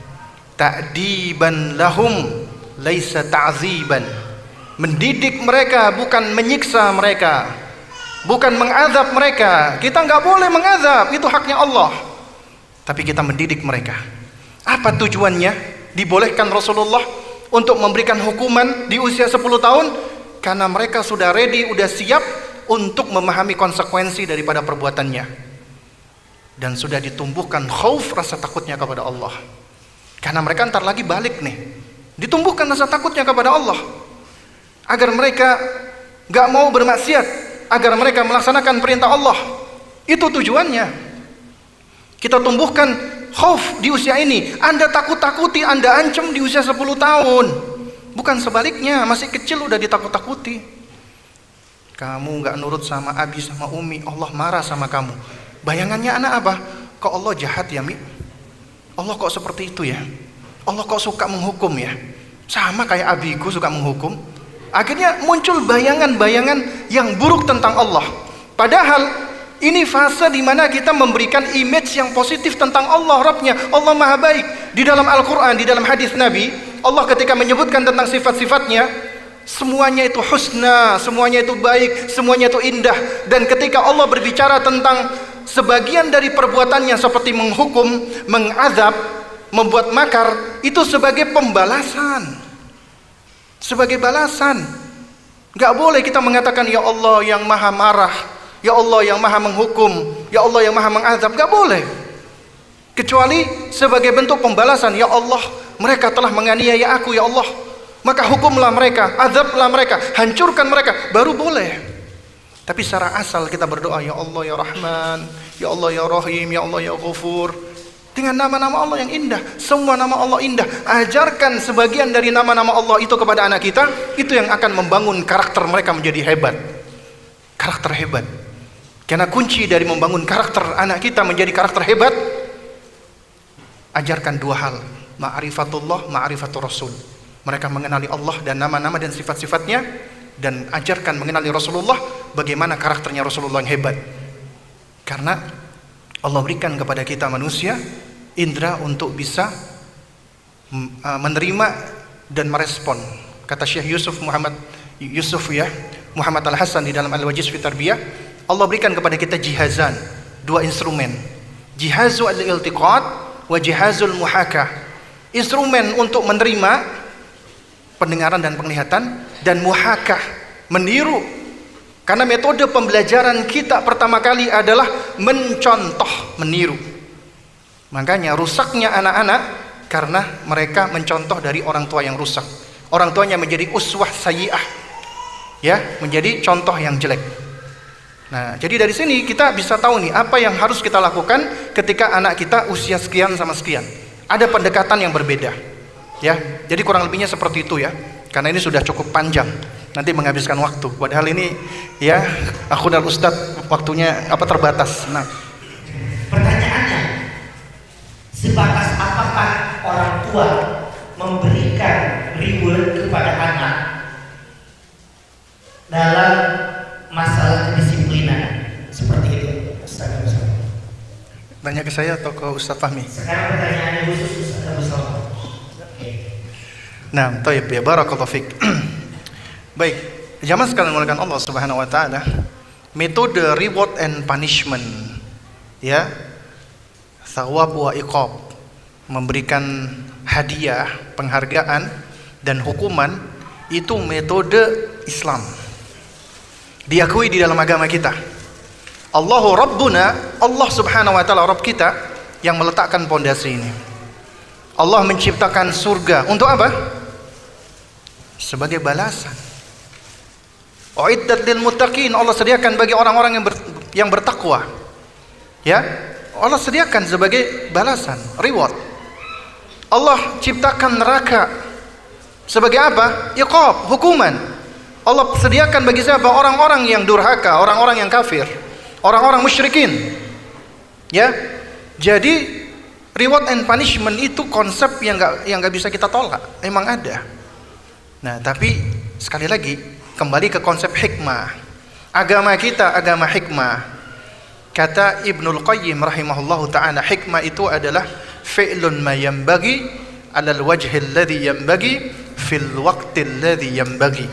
Ta'diban lahum laisa ta'ziban. Mendidik mereka, bukan menyiksa mereka, bukan mengazab mereka. Kita nggak boleh mengazab, itu haknya Allah. Tapi kita mendidik mereka. Apa tujuannya? Dibolehkan Rasulullah untuk memberikan hukuman di usia 10 tahun karena mereka sudah ready, sudah siap untuk memahami konsekuensi daripada perbuatannya, dan sudah ditumbuhkan khauf, rasa takutnya kepada Allah. Karena mereka ntar lagi balik nih, ditumbuhkan rasa takutnya kepada Allah agar mereka gak mau bermaksiat, agar mereka melaksanakan perintah Allah. Itu tujuannya. Kita tumbuhkan khauf di usia ini. Anda takut-takuti, Anda ancam di usia 10 tahun. Bukan sebaliknya, masih kecil udah ditakut-takuti. Kamu gak nurut sama abi sama umi, Allah marah sama kamu. Bayangannya anak apa? Kok Allah jahat ya, Mi? Allah kok seperti itu ya? Allah kok suka menghukum ya? Sama kayak abiku suka menghukum. Akhirnya muncul bayangan-bayangan yang buruk tentang Allah. Padahal ini fase di mana kita memberikan image yang positif tentang Allah, Rabbnya. Allah Maha Baik. Di dalam Al-Quran, di dalam hadis Nabi, Allah ketika menyebutkan tentang sifat-sifatnya, semuanya itu husna, semuanya itu baik, semuanya itu indah. Dan ketika Allah berbicara tentang sebagian dari perbuatannya seperti menghukum, mengazab, membuat makar, itu sebagai pembalasan, sebagai balasan. Gak boleh kita mengatakan ya Allah yang maha marah, ya Allah yang maha menghukum, ya Allah yang maha mengazab. Gak boleh, kecuali sebagai bentuk pembalasan. Ya Allah, mereka telah menganiaya aku, ya Allah, maka hukumlah mereka, azablah mereka, hancurkan mereka, baru boleh. Tapi secara asal kita berdoa, ya Allah ya Rahman, ya Allah ya Rahim, ya Allah ya Ghafur, dengan nama-nama Allah yang indah. Semua nama Allah indah. Ajarkan sebagian dari nama-nama Allah itu kepada anak kita. Itu yang akan membangun karakter mereka menjadi hebat. Karakter hebat. Karena kunci dari membangun karakter anak kita menjadi karakter hebat, ajarkan dua hal: ma'rifatullah, ma'rifatur Rasul. Mereka mengenali Allah dan nama-nama dan sifat-sifatnya, dan ajarkan mengenali Rasulullah, bagaimana karakternya Rasulullah yang hebat. Karena Allah berikan kepada kita manusia indera untuk bisa menerima dan merespon. Kata Syekh Muhammad Al-Hasan di dalam Al-Wajiz fi Tarbiyah, Allah berikan kepada kita jihazan, dua instrumen. Jihazul al-iltiqat wa jihazul muhakah. Instrumen untuk menerima pendengaran dan penglihatan, dan muhakah, meniru. Karena metode pembelajaran kita pertama kali adalah mencontoh, meniru. Makanya rusaknya anak-anak karena mereka mencontoh dari orang tua yang rusak. Orang tuanya menjadi uswah sayyi'ah, ya, menjadi contoh yang jelek. Nah, jadi dari sini kita bisa tahu nih apa yang harus kita lakukan ketika anak kita usia sekian sama sekian. Ada pendekatan yang berbeda, ya. Jadi kurang lebihnya seperti itu ya. Karena ini sudah cukup panjang, nanti menghabiskan waktu. Padahal ini ya, aku dan Ustadz waktunya terbatas. Nah,
pertanyaannya, sebatas apakah orang tua memberikan reward kepada anak dalam masalah kedisiplinan seperti itu, Ustaz?
Tanya ke saya atau ke Ustadz Fahmi?
Sekarang pertanyaannya khusus Ustaz Abu Salman.
Nah, taib ya, barakallahu fik. Baik, jamaah sekalian mulakan Allah Subhanahu wa taala, metode reward and punishment, ya, thawab wa iqab, memberikan hadiah, penghargaan dan hukuman itu metode Islam. Diakui di dalam agama kita. Allahu Rabbuna, Allah subhanahu wa ta'ala Rabb kita yang meletakkan pondasi ini. Allah menciptakan surga untuk apa? Sebagai balasan. Uiddat lil muttaqin, Allah sediakan bagi orang-orang yang bertakwa. Ya, Allah sediakan sebagai balasan, reward. Allah ciptakan neraka sebagai apa? Iqab, hukuman. Allah sediakan bagi siapa? Orang-orang yang durhaka, orang-orang yang kafir, orang-orang musyrikin. Ya, jadi reward and punishment itu konsep yang nggak bisa kita tolak, memang ada. Nah, tapi sekali lagi kembali ke konsep hikmah. Agama kita agama hikmah. Kata Ibnul Qayyim rahimahullahu ta'ala, hikmah itu adalah fi'lun ma yanbaghi 'alal wajhi alladhi yanbaghi fil waqti alladhi yanbaghi.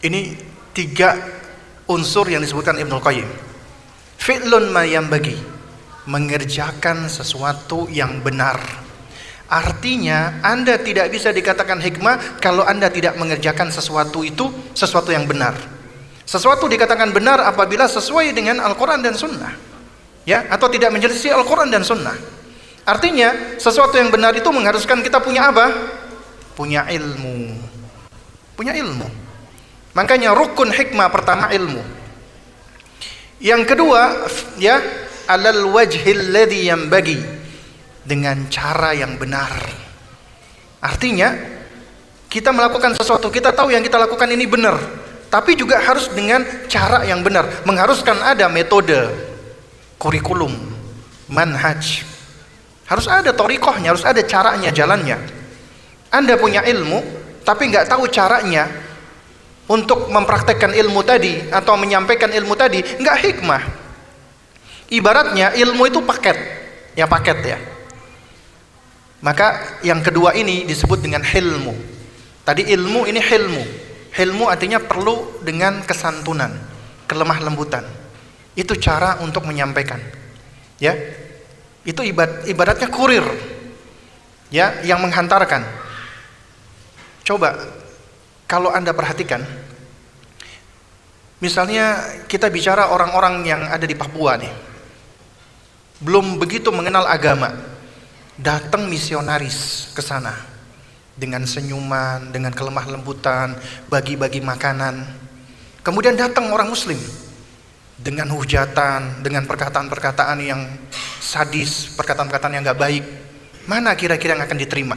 Ini 3 unsur yang disebutkan Ibnul Qayyim. Fi'lun ma yanbaghi, mengerjakan sesuatu yang benar. Artinya Anda tidak bisa dikatakan hikmah kalau Anda tidak mengerjakan sesuatu itu sesuatu yang benar. Sesuatu dikatakan benar apabila sesuai dengan Al-Quran dan Sunnah, ya, atau tidak menyelisih Al-Quran dan Sunnah. Artinya sesuatu yang benar itu mengharuskan kita punya apa? Punya ilmu. Punya ilmu. Makanya rukun hikmah pertama ilmu. Yang kedua, ya, alal wajhil ladzi yanbaghi, dengan cara yang benar. Artinya kita melakukan sesuatu, kita tahu yang kita lakukan ini benar, tapi juga harus dengan cara yang benar. Mengharuskan ada metode, kurikulum, manhaj. Harus ada thariqahnya, harus ada caranya, jalannya. Anda punya ilmu tapi nggak tahu caranya untuk mempraktekkan ilmu tadi atau menyampaikan ilmu tadi, nggak hikmah. Ibaratnya ilmu itu paket ya. Maka yang kedua ini disebut dengan hilmu. Tadi ilmu, ini hilmu. Hilmu artinya perlu dengan kesantunan, kelemah lembutan. Itu cara untuk menyampaikan. Ya, itu ibaratnya kurir, ya, yang menghantarkan. Coba kalau Anda perhatikan, misalnya kita bicara orang-orang yang ada di Papua nih, belum begitu mengenal agama, datang misionaris ke sana dengan senyuman, dengan kelemah lembutan, bagi-bagi makanan. Kemudian datang orang muslim dengan hujatan, dengan perkataan-perkataan yang sadis, perkataan-perkataan yang gak baik. Mana kira-kira yang akan diterima?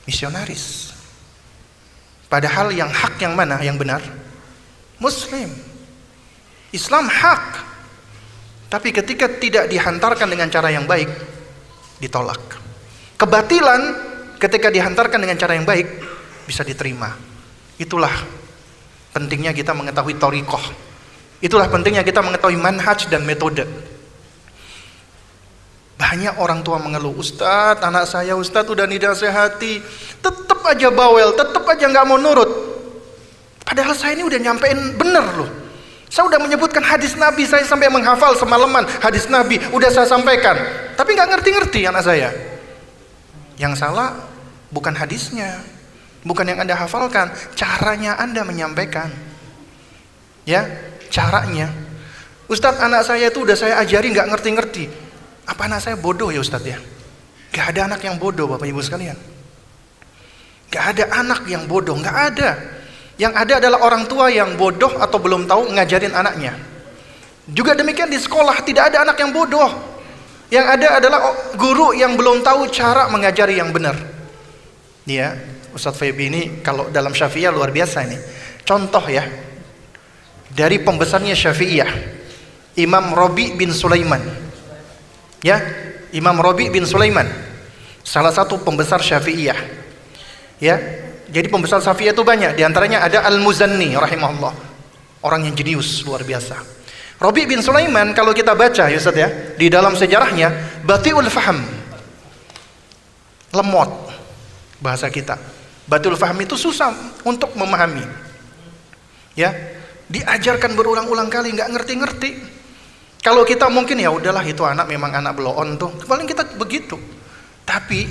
Misionaris. Padahal yang hak yang mana? Yang benar? Muslim. Islam hak. Tapi ketika tidak dihantarkan dengan cara yang baik, ditolak. Kebatilan ketika dihantarkan dengan cara yang baik, bisa diterima. Itulah pentingnya kita mengetahui thariqah. Itulah pentingnya kita mengetahui manhaj dan metode. Banyak orang tua mengeluh, Ustadz, anak saya Ustadz udah dinasehati, tetap aja bawel, tetap aja nggak mau nurut. Padahal saya ini udah nyampein bener loh. Saya udah menyebutkan hadis Nabi, saya sampai menghafal semalaman hadis Nabi, udah saya sampaikan, tapi nggak ngerti-ngerti anak saya. Yang salah bukan hadisnya, bukan yang Anda hafalkan, caranya Anda menyampaikan. Ya, caranya. Ustadz, anak saya itu udah saya ajari nggak ngerti-ngerti. Apa anak saya bodoh ya Ustadz ya? Gak ada anak yang bodoh Bapak Ibu sekalian. Gak ada anak yang bodoh, gak ada. Yang ada adalah orang tua yang bodoh atau belum tahu ngajarin anaknya. Juga demikian di sekolah, tidak ada anak yang bodoh. Yang ada adalah guru yang belum tahu cara mengajari yang benar. Ya, Ustadz Febi ini kalau dalam Syafi'iyah luar biasa ini. Contoh ya, dari pembesarnya Syafi'iyah, Imam Rabi bin Sulaiman. Ya, Imam Rabi bin Sulaiman, salah satu pembesar Syafi'iyah. Ya, jadi pembesar Syafi'iyah itu banyak. Di antaranya ada Al-Muzanni rahimahullah, orang yang jenius luar biasa. Rabi bin Sulaiman kalau kita baca ya Ustaz ya, di dalam sejarahnya batiul faham, lemot bahasa kita. Batiul faham itu susah untuk memahami. Ya, diajarkan berulang-ulang kali nggak ngerti-ngerti. Kalau kita mungkin ya udahlah itu anak memang anak bloon tuh, paling kita begitu. Tapi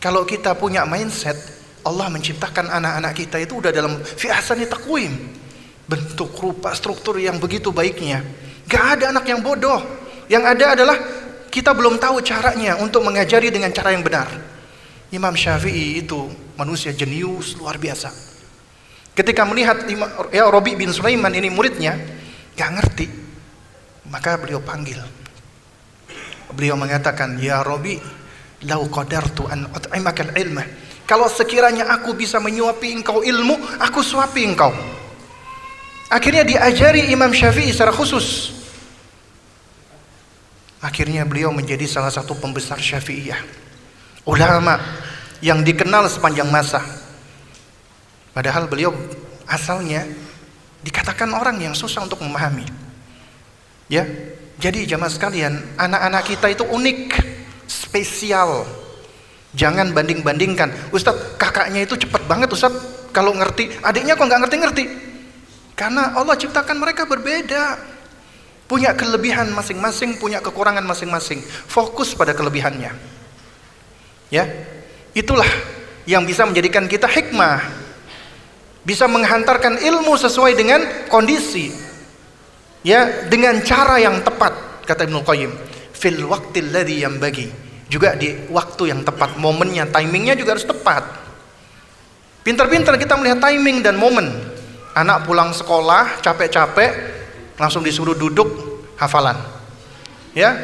Kalau kita punya mindset, Allah menciptakan anak-anak kita itu udah dalam fi ahsani taqwim, bentuk, rupa, struktur yang begitu baiknya. Gak ada anak yang bodoh. Yang ada adalah kita belum tahu caranya untuk mengajari dengan cara yang benar. Imam Syafi'i itu manusia jenius luar biasa. Ketika melihat Rabi bin Sulaiman ini muridnya gak ngerti, maka beliau panggil. Beliau mengatakan, ya Rabi, lau qadartu an ut'imaka al-ilma. Kalau sekiranya aku bisa menyuapi engkau ilmu, aku suapi engkau. Akhirnya diajari Imam Syafi'i secara khusus. Akhirnya beliau menjadi salah satu pembesar Syafi'iyah, ulama yang dikenal sepanjang masa. Padahal beliau asalnya dikatakan orang yang susah untuk memahami. Ya, jadi jamaah sekalian, anak-anak kita itu unik, spesial. Jangan banding-bandingkan. Ustadz, kakaknya itu cepat banget Ustadz kalau ngerti, adiknya kok nggak ngerti-ngerti. Karena Allah ciptakan mereka berbeda, punya kelebihan masing-masing, punya kekurangan masing-masing. Fokus pada kelebihannya. Ya, itulah yang bisa menjadikan kita hikmah, bisa menghantarkan ilmu sesuai dengan kondisi, ya, dengan cara yang tepat. Kata Ibnu Qayyim, fil waqtil ladzi yanbaghi, juga di waktu yang tepat, momennya, timingnya juga harus tepat. Pintar-pintar kita melihat timing dan momen. Anak pulang sekolah capek-capek, langsung disuruh duduk hafalan, ya,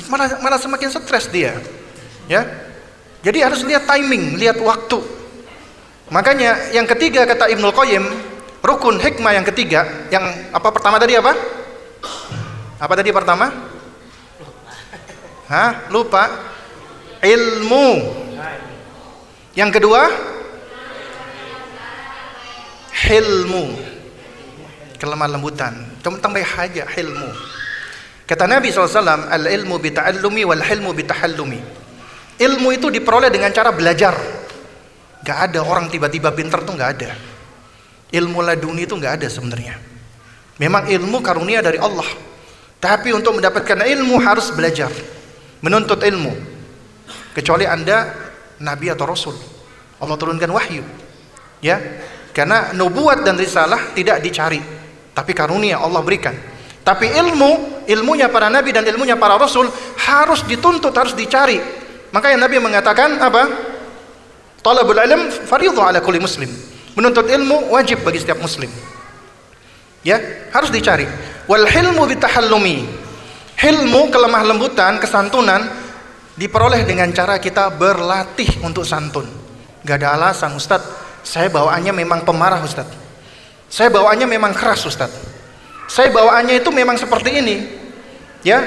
malah semakin stres dia, ya. Jadi harus lihat timing, lihat waktu. Makanya yang ketiga kata Ibnu Qayyim, rukun hikmah yang ketiga, yang apa pertama tadi apa? Apa tadi pertama? Lupa. Ilmu. Yang kedua, hilmu, kelemah lembutan. Tambah aja hilmu. Kata Nabi SAW, al-ilmu bita'allumi wal hilmu bitahallumi. Ilmu itu diperoleh dengan cara belajar. Gak ada orang tiba-tiba pintar tuh, gak ada. Ilmu laduni itu gak ada sebenarnya. Memang ilmu karunia dari Allah, tapi untuk mendapatkan ilmu harus belajar, menuntut ilmu. Kecuali Anda nabi atau rasul, Allah turunkan wahyu, ya. Karena nubuat dan risalah tidak dicari, tapi karunia Allah berikan. Tapi ilmunya para nabi dan ilmunya para rasul harus dituntut, harus dicari. Makanya Nabi mengatakan apa? Talabul ilm fardhu ala kulli muslim. Menuntut ilmu wajib bagi setiap muslim. Ya, harus dicari. Wal hilmu bitahallumi. Hilmu, kelemah lembutan, kesantunan diperoleh dengan cara kita berlatih untuk santun. Gak ada alasan, Ustadz, saya bawaannya memang pemarah Ustadz, saya bawaannya memang keras Ustadz, saya bawaannya itu memang seperti ini, ya,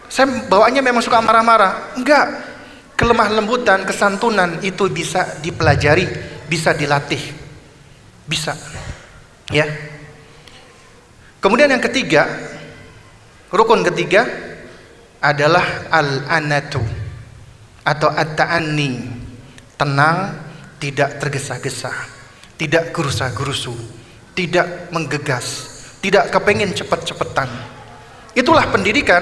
saya bawaannya memang suka marah-marah. Enggak. Kelemah lembutan, kesantunan itu bisa dipelajari, bisa dilatih, bisa, ya. Kemudian yang ketiga, rukun ketiga adalah al-anatu atau at-ta'anni, tenang, tidak tergesa-gesa, tidak gerusa-gerusu, tidak menggegas, tidak kepengen cepet-cepetan. Itulah pendidikan.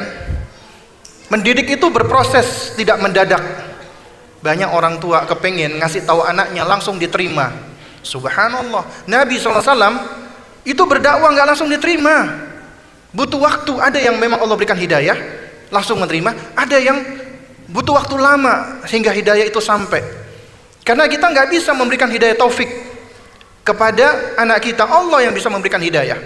Mendidik itu berproses, tidak mendadak. Banyak orang tua kepengen ngasih tahu anaknya langsung diterima. Subhanallah, Nabi SAW itu berdakwah nggak langsung diterima, butuh waktu. Ada yang memang Allah berikan hidayah langsung menerima, ada yang butuh waktu lama sehingga hidayah itu sampai. Karena kita nggak bisa memberikan hidayah taufik kepada anak kita, Allah yang bisa memberikan hidayah.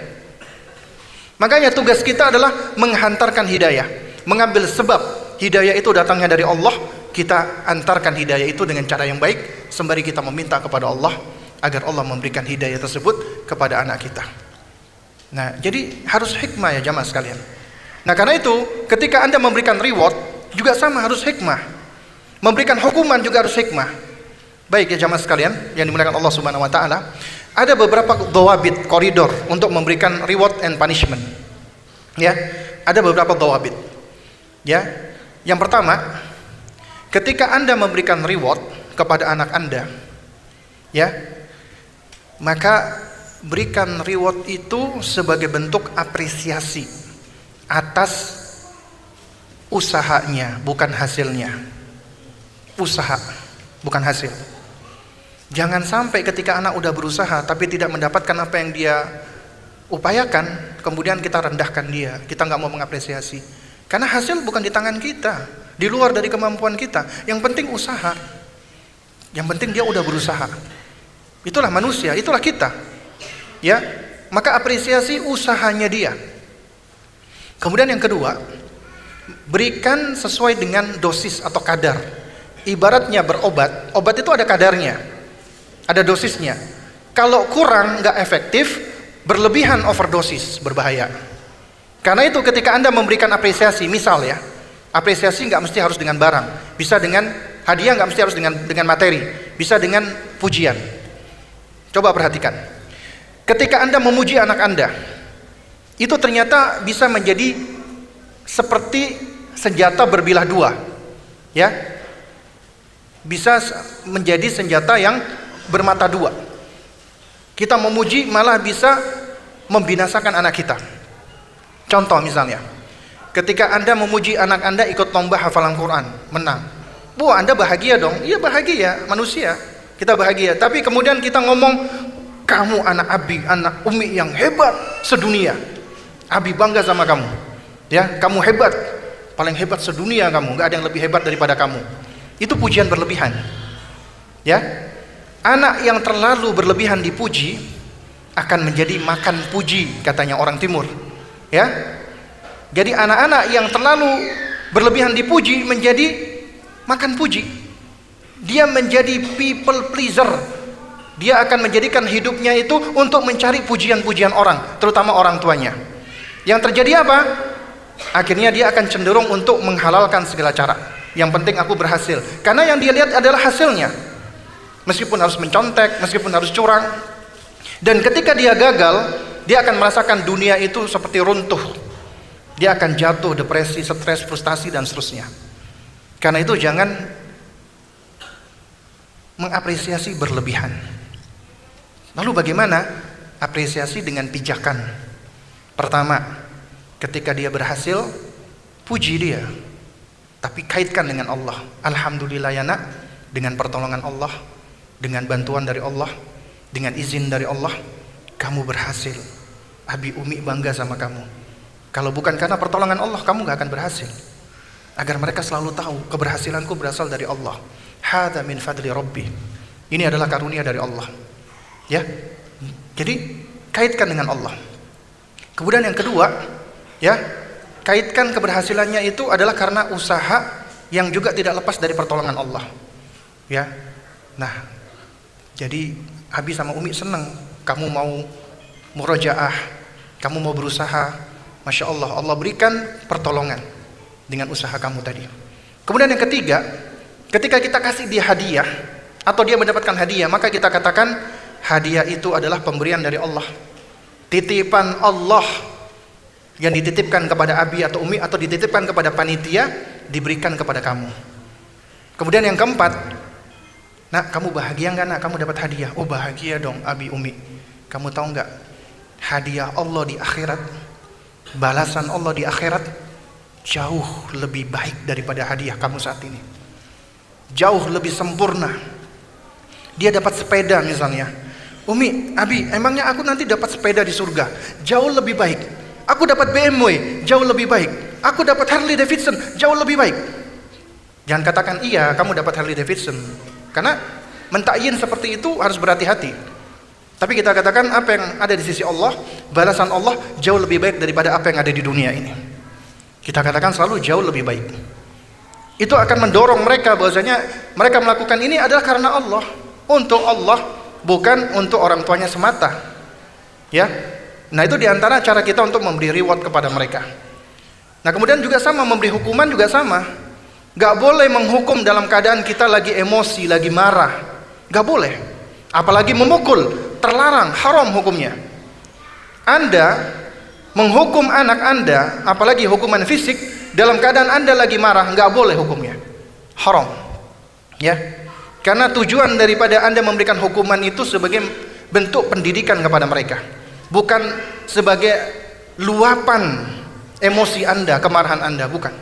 Makanya tugas kita adalah menghantarkan hidayah, mengambil sebab hidayah itu datangnya dari Allah. Kita antarkan hidayah itu dengan cara yang baik, sembari kita meminta kepada Allah agar Allah memberikan hidayah tersebut kepada anak kita. Nah, jadi harus hikmah ya jamaah sekalian. Nah, karena itu ketika Anda memberikan reward juga sama, harus hikmah. Memberikan hukuman juga harus hikmah. Baik ya jamaah sekalian yang dimuliakan Allah Subhanahu wa taala, ada beberapa dhawabit, koridor untuk memberikan reward and punishment. Ya, ada beberapa dhawabit. Ya. Yang pertama, ketika Anda memberikan reward kepada anak Anda, ya, maka berikan reward itu sebagai bentuk apresiasi atas usahanya, bukan hasilnya. Usaha. bukan hasil. Jangan sampai ketika anak udah berusaha tapi tidak mendapatkan apa yang dia upayakan, kemudian kita rendahkan dia, kita nggak mau mengapresiasi. Karena hasil bukan di tangan kita, di luar dari kemampuan kita. Yang penting usaha. Yang penting dia udah berusaha. Itulah manusia, itulah kita. Ya, maka apresiasi usahanya dia. Kemudian yang kedua, berikan sesuai dengan dosis atau kadar. Ibaratnya berobat, obat itu ada kadarnya, ada dosisnya. Kalau kurang, nggak efektif, berlebihan overdosis, berbahaya. Karena itu ketika Anda memberikan apresiasi, misal ya, apresiasi nggak mesti harus dengan barang, bisa dengan hadiah, nggak mesti harus dengan materi, bisa dengan pujian. Coba perhatikan, ketika Anda memuji anak Anda, itu ternyata bisa menjadi seperti senjata berbilah dua, ya, bisa menjadi senjata yang bermata dua. Kita memuji malah bisa membinasakan anak kita. Contoh misalnya, ketika Anda memuji anak Anda ikut lomba hafalan Quran, menang. Wah, Anda bahagia dong. Iya bahagia, manusia. Kita bahagia. Tapi kemudian kita ngomong, kamu anak Abi, anak Umi yang hebat sedunia. Abi bangga sama kamu. Ya, kamu hebat. Paling hebat sedunia kamu. Gak ada yang lebih hebat daripada kamu. Itu pujian berlebihan. Ya. Anak yang terlalu berlebihan dipuji akan menjadi makan puji, katanya orang timur. Ya. Jadi anak-anak yang terlalu berlebihan dipuji menjadi makan puji. Dia menjadi people pleaser. Dia akan menjadikan hidupnya itu untuk mencari pujian-pujian orang, terutama orang tuanya. Yang terjadi apa? Akhirnya dia akan cenderung untuk menghalalkan segala cara. Yang penting aku berhasil. Karena yang dia lihat adalah hasilnya. Meskipun harus mencontek, meskipun harus curang. Dan ketika dia gagal, dia akan merasakan dunia itu seperti runtuh. Dia akan jatuh, depresi, stres, frustasi, dan seterusnya. Karena itu jangan mengapresiasi berlebihan. Lalu bagaimana? Apresiasi dengan pijakan. Pertama, ketika dia berhasil, puji dia. Tapi kaitkan dengan Allah. Alhamdulillah ya nak, dengan pertolongan Allah, dengan bantuan dari Allah, dengan izin dari Allah, kamu berhasil. Abi Umi bangga sama kamu. Kalau bukan karena pertolongan Allah, kamu gak akan berhasil. Agar mereka selalu tahu keberhasilanku berasal dari Allah. Hadza min fadli Rabbi. Ini adalah karunia dari Allah. Ya. Jadi kaitkan dengan Allah. Kemudian yang kedua, ya, kaitkan keberhasilannya itu adalah karena usaha yang juga tidak lepas dari pertolongan Allah. Ya. Nah, jadi Abi sama Umi senang kamu mau murojaah, kamu mau berusaha. Masya Allah, Allah berikan pertolongan dengan usaha kamu tadi. Kemudian yang ketiga, ketika kita kasih dia hadiah atau dia mendapatkan hadiah, maka kita katakan hadiah itu adalah pemberian dari Allah, titipan Allah yang dititipkan kepada Abi atau Umi atau dititipkan kepada panitia, diberikan kepada kamu. Kemudian yang keempat, nak, kamu bahagia nggak nak? Kamu dapat hadiah? Oh bahagia dong Abi Umi. Kamu tahu nggak? Hadiah Allah di akhirat, balasan Allah di akhirat jauh lebih baik daripada hadiah kamu saat ini. Jauh lebih sempurna. Dia dapat sepeda misalnya. Umi, Abi, emangnya aku nanti dapat sepeda di surga? Jauh lebih baik. Aku dapat BMW, jauh lebih baik. Aku dapat Harley Davidson, jauh lebih baik. Jangan katakan iya, kamu dapat Harley Davidson. Karena mentakyin seperti itu harus berhati-hati. Tapi kita katakan apa yang ada di sisi Allah, balasan Allah jauh lebih baik daripada apa yang ada di dunia ini. Kita katakan selalu jauh lebih baik. Itu akan mendorong mereka bahwasanya mereka melakukan ini adalah karena Allah, untuk Allah, bukan untuk orang tuanya semata. Ya. Nah, itu diantara cara kita untuk memberi reward kepada mereka. Nah, kemudian juga sama, memberi hukuman juga sama. Gak boleh menghukum dalam keadaan kita lagi emosi, lagi marah. Gak boleh. Apalagi memukul, terlarang, haram hukumnya. Anda menghukum anak Anda, apalagi hukuman fisik, dalam keadaan Anda lagi marah, gak boleh hukumnya. Haram. Ya. Karena tujuan daripada Anda memberikan hukuman itu sebagai bentuk pendidikan kepada mereka. Bukan sebagai luapan emosi Anda, kemarahan Anda, bukan.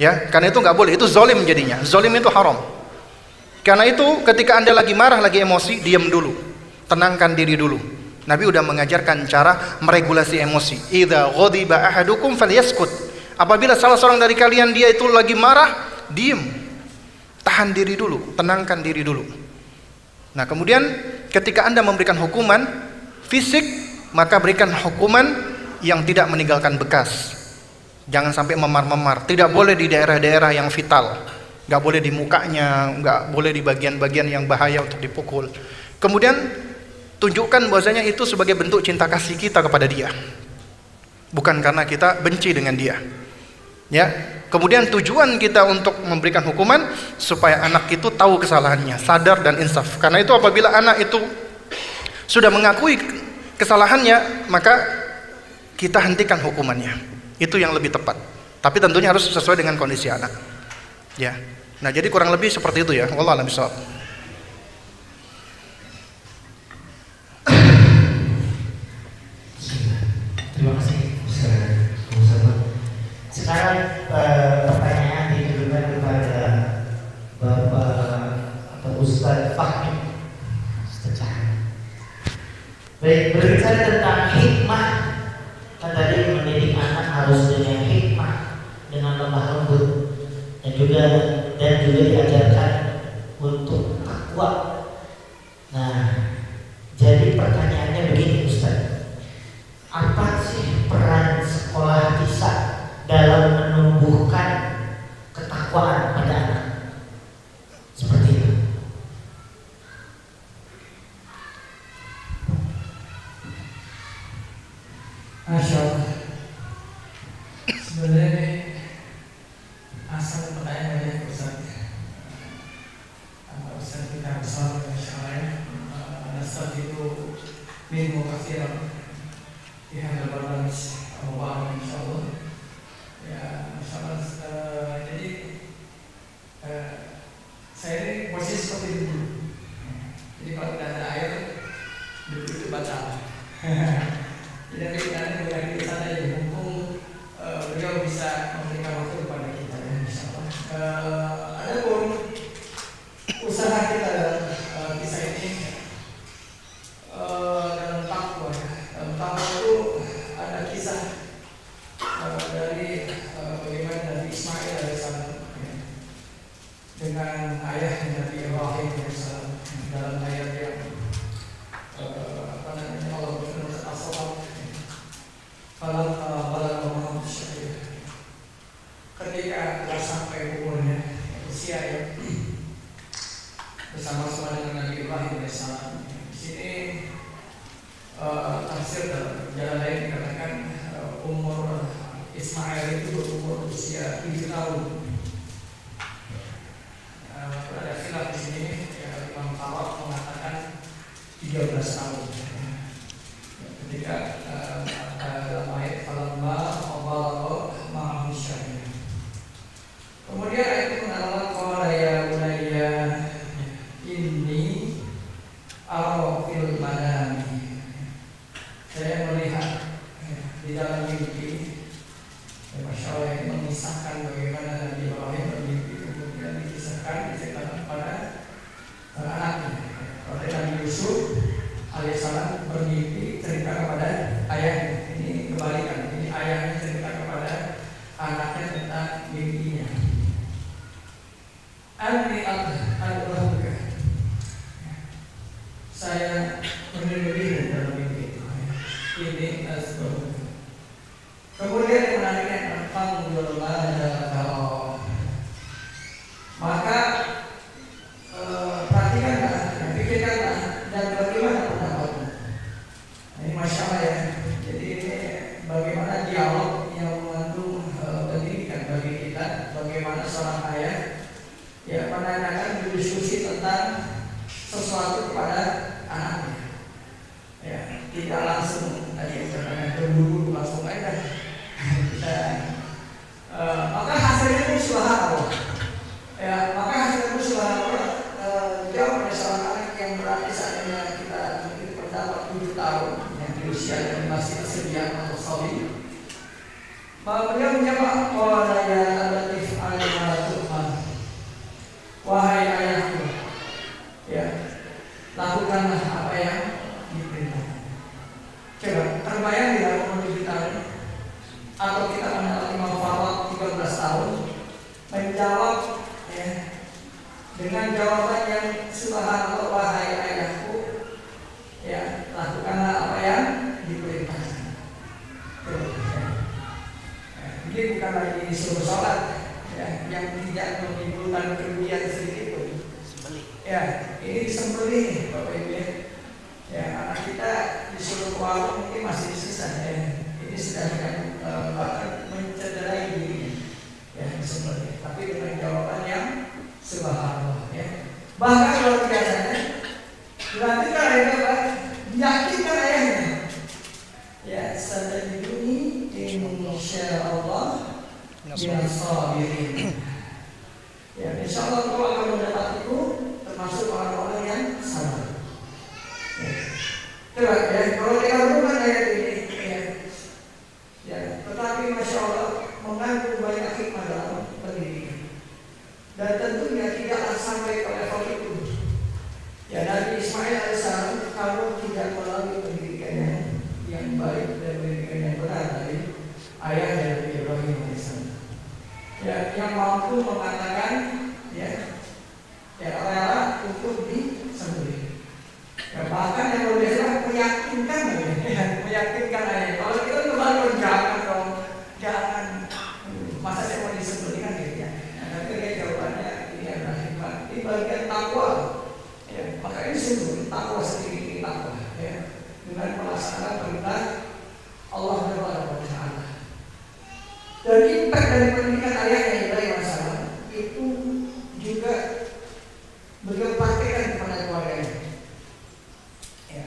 Ya, karena itu nggak boleh, itu zalim jadinya. Zalim itu haram. Karena itu ketika Anda lagi marah, lagi emosi, diam dulu, tenangkan diri dulu. Nabi udah mengajarkan cara meregulasi emosi. Idza ghadiba ahadukum falyaskut. Apabila salah seorang dari kalian dia itu lagi marah, diam, tahan diri dulu, tenangkan diri dulu. Nah kemudian ketika Anda memberikan hukuman fisik, maka berikan hukuman yang tidak meninggalkan bekas. Jangan sampai memar-memar. Tidak boleh di daerah-daerah yang vital, nggak boleh di mukanya, nggak boleh di bagian-bagian yang bahaya untuk dipukul. Kemudian tunjukkan bahwasanya itu sebagai bentuk cinta kasih kita kepada dia, bukan karena kita benci dengan dia. Ya. Kemudian tujuan kita untuk memberikan hukuman supaya anak itu tahu kesalahannya, sadar dan insaf. Karena itu apabila anak itu sudah mengakui kesalahannya, maka kita hentikan hukumannya. Itu yang lebih tepat. Tapi tentunya harus sesuai dengan kondisi anak. Ya. Nah, jadi kurang lebih seperti itu ya. Wallahu a'lam bishawab.
Terima kasih. Sekarang pertanyaan ditujukan kepada Bapak atau Ustaz Fahmi. Baik, berbicara tentang hikmah, kan tadi mendidik anak harus dengan hikmah, dengan lemah lembut, dan juga diajarkan untuk takwa. Nah, jadi pertanyaannya begini Ustaz, apa sih peran sekolah Islam dalam menumbuhkan ketakwaan pada anak? Seperti itu.
Masya Allah. Sebenarnya asal pertanyaan banyak Ustaz. Ustaz kita bersama Masya Allah ya. Ustaz itu minggu kafir di hadal balance Allah Insya Allah. Ya Masya Allah. Jadi saya ini posisi seperti itu. Jadi kalau tidak ada air, duduk itu baca. Jadi kita berada di sana ya, mumpung beliau bisa memberikan waktu kepada kita ya, insyaallah. Ada pun usaha kita dalam kisah ini dalam takwa ya. Dalam takwa itu ada kisah dari bagaimana Nabi Ismail alaihissalam ya, dengan ayahnya Nabi Ibrahim alaihissalam dalam ayat yang Allah berfirman as-salat ketika telah sampai umurnya usia ya, bersama-sama dengan Nabi Ibrahim alaihissalam. Di sini tafsir dalam jalan lain dikatakan umur Ismail itu berumur usia 7 tahun. Ada khilaf di sini ya, Imam Farad mengatakan 13 tahun. Ketika dalam ayat falamma qabalagha ma'ahu syahid. Kemudian ayat itu mengenalkan qala ya bunayya inni ara fil manami. Saya melihat di dalam mimpi. Ya, Masya Allah, ini mengisahkan bagaimana Nabi Ibrahim bermimpi, kemudian diceritakan kepada anaknya. Pada Nabi Yusuf alaihissalam bermimpi cerita kepada ayahnya. Ini kebalikan. Ini ayahnya cerita kepada anaknya tentang mimpinya. Al-Rabbuka. Saya bermimpi dalam mimpi itu. Ini asbab. Kemudian yang menariknya tentang kalau maka perhatikanlah, pikirkanlah dan bagaimana pendapatmu. Ini Masya Allah ya. Jadi ini bagaimana dialog yang mengandung pendidikan bagi kita. Bagaimana seorang ayah ya menanyakan berdiskusi tentang sesuatu kepada anaknya. Ya, tidak langsung tadi jangan terburu-buru langsung aja. Maka hasilnya itu suara. Ya, maka hasilnya itu suara. Jauh pada seorang anak yang berarti saatnya kita memiliki pendapat 7 tahun yang di usia yang masih tersedia atau sawi. Beliau menjawab qala ya latif alima tuhman. Wahai ayahku, menjawab ya, dengan jawaban yang subhanallah, wahai ayahku, ya lakukanlah apa yang diperintahkan. Ini bukan lagi disuruh sholat ya, yang tidak menimbulkan kerugian sedikit pun. Ya, ini disembelih Bapak Ibu ya. Ya, anak kita disuruh ke warung ini masih sisa ya. Ini sedang bahkan mencederai dirinya. Ya, disembelih. Tapi dengan jawaban yang subhanallah ya. Bahkan luar biasanya dilanjutkan oleh Bapak, yakinkan ayahnya. Ya, satajiduni insyaallah minas sabirin. Ya, insyaallah kau akan mendapatiku termasuk orang-orang yang sabar. Ya. Coba ya, kalau kita renungkan ayat ini ya, tetapi masya Allah mengandung banyak hikmah dalam pendidikan. Dan tentunya tidaklah sampai pada level itu. Ya, Nabi Ismail alaihissalam kalau tidak melalui pendidikan yang baik dan pendidikan yang benar dari ayah dari Ibrahim alaihissalam, ya, yang mampu mengatakan ya rela untuk disembelih. Ya, bahkan yang lebih biasa meyakinkan ya, meyakinkan ayah. Kalau kita kembali jangan dong, jangan masa saya mau disembelih kan gitu ya. Tapi jawabannya ini adalah hikmah. Ini bagian takwa. Ya, makanya sungguh takwa sedikit takwa ya, dengan melaksanakan perintah Allah Subhanahu wa taala. Dan impact dari pendidikan ayahnya Ibrahim alaihissalam itu juga beliau praktekkan kepada keluarganya. Ya.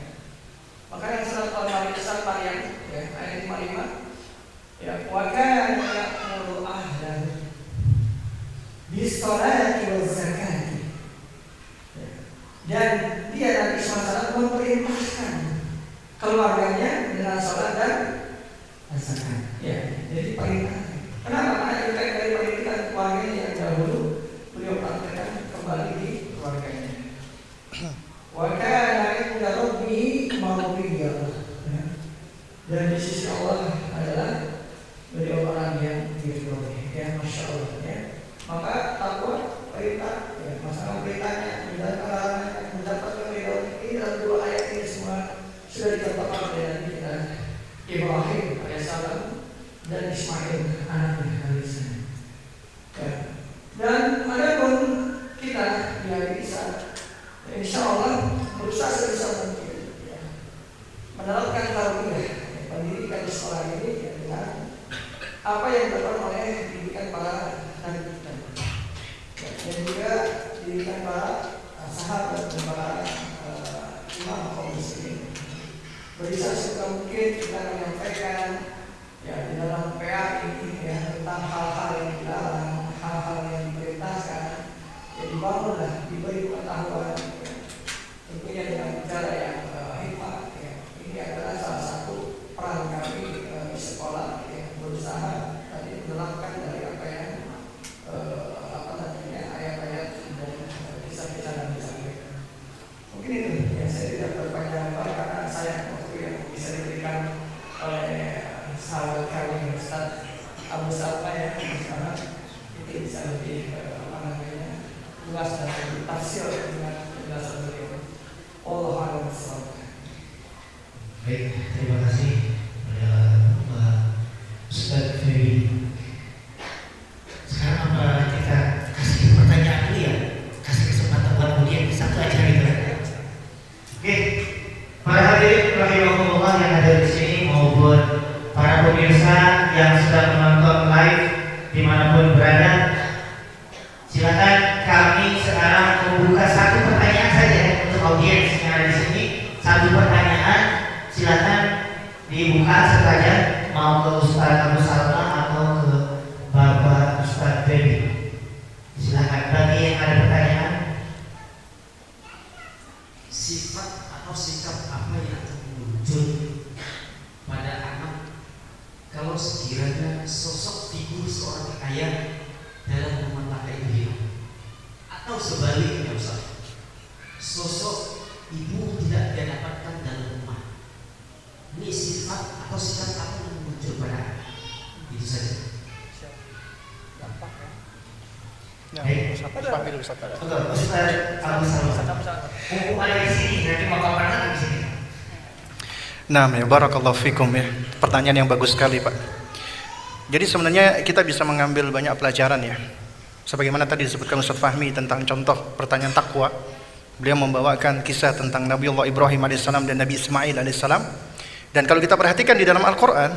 Makanya surat Al-Maryam ya, ayat 55 ya, wa kana ya'muru ahlahu bis-sholati waz-zakati. Dan dia Nabi SAW memerintahkan keluarganya dengan sholat dan zakat. Ya, jadi perintah. Kenapa? Karena impact dari pendidikan keluarganya yang dahulu beliau praktekkan kembali di keluarganya. Wa kana 'inda rabbih mardiyyah. Dan di sisi Allah adalah beliau orang yang diridhoi. Ya, masya Allah ya. Maka takwa perintah ya, masalah perintahnya mendapatkan ridho ini dalam dua ayat ini semua sudah dicontohkan oleh Nabi kita Ibrahim alaihissalam dan Ismail anaknya alaihissalam. Ya. Dan adapun kita ya bisa insya Allah berusaha sebisa mungkin ya, menerapkan tarbiyah pendidikan di sekolah ini ya, dengan apa yang dilakukan oleh pendidikan para nabi kita ya, dan juga pendidikan para sahabat dan para imam kaum muslimin. Berusaha sebisa mungkin kita menyampaikan ya di dalam PA ini ya, tentang hal-hal yang dilarang, hal-hal yang diperintahkan ya, dibangunlah, diberi pengetahuan ya, tentunya dengan cara yang hikmah ya. Ini adalah salah satu peran kami di sekolah ya, berusaha tadi menerapkan dari apa yang ayat-ayat dan kisah-kisah yang disampaikan. Mungkin itu ya, saya tidak berpanjang lebar karena saya waktu yang bisa diberikan oleh sahabat kami Ustaz Abu Salma ya, karena itu bisa lebih luas dan lebih tafsir dengan penjelasan beliau. Allah a'lam bishawab.
Baik, terima kasih kepada Ustaz Ferry. Sekarang apa kita kasih pertanyaan dulu ya, kasih kesempatan buat kemudian satu aja gitu ya. Oke, para hadirin rahimahumullah yang ada di sini maupun para pemirsa yang sedang menonton live dimanapun berada, silakan kami sekarang membuka satu pertanyaan saja untuk audiens yang ada di sini. Satu pertanyaan, silakan dibuka saja, mau ke Ustaz Abu Salma atau ke Bapak Ustaz Ferry. Silakan bagi yang ada pertanyaan.
Sifat atau sikap apa yang akan muncul pada anak kalau sekiranya sosok figur seorang ayah dalam rumah tangga itu hilang, atau sebaliknya Ustaz, sosok ibu tidak dia dapatkan dalam rumah. Ini sifat atau sikap apa yang muncul pada anak? Itu saja.
Baik. Betul, Ustaz Abu Salman. Mumpung ada di sini, nanti mau kapan di sini?
Nah, ya barakallahu fikum ya. Pertanyaan yang bagus sekali, Pak. Jadi sebenarnya kita bisa mengambil banyak pelajaran ya. Sebagaimana tadi disebutkan Ustaz Fahmi tentang contoh pertanyaan takwa. Beliau membawakan kisah tentang Nabiullah Ibrahim alaihissalam dan Nabi Ismail alaihissalam. Dan kalau kita perhatikan di dalam Al-Quran,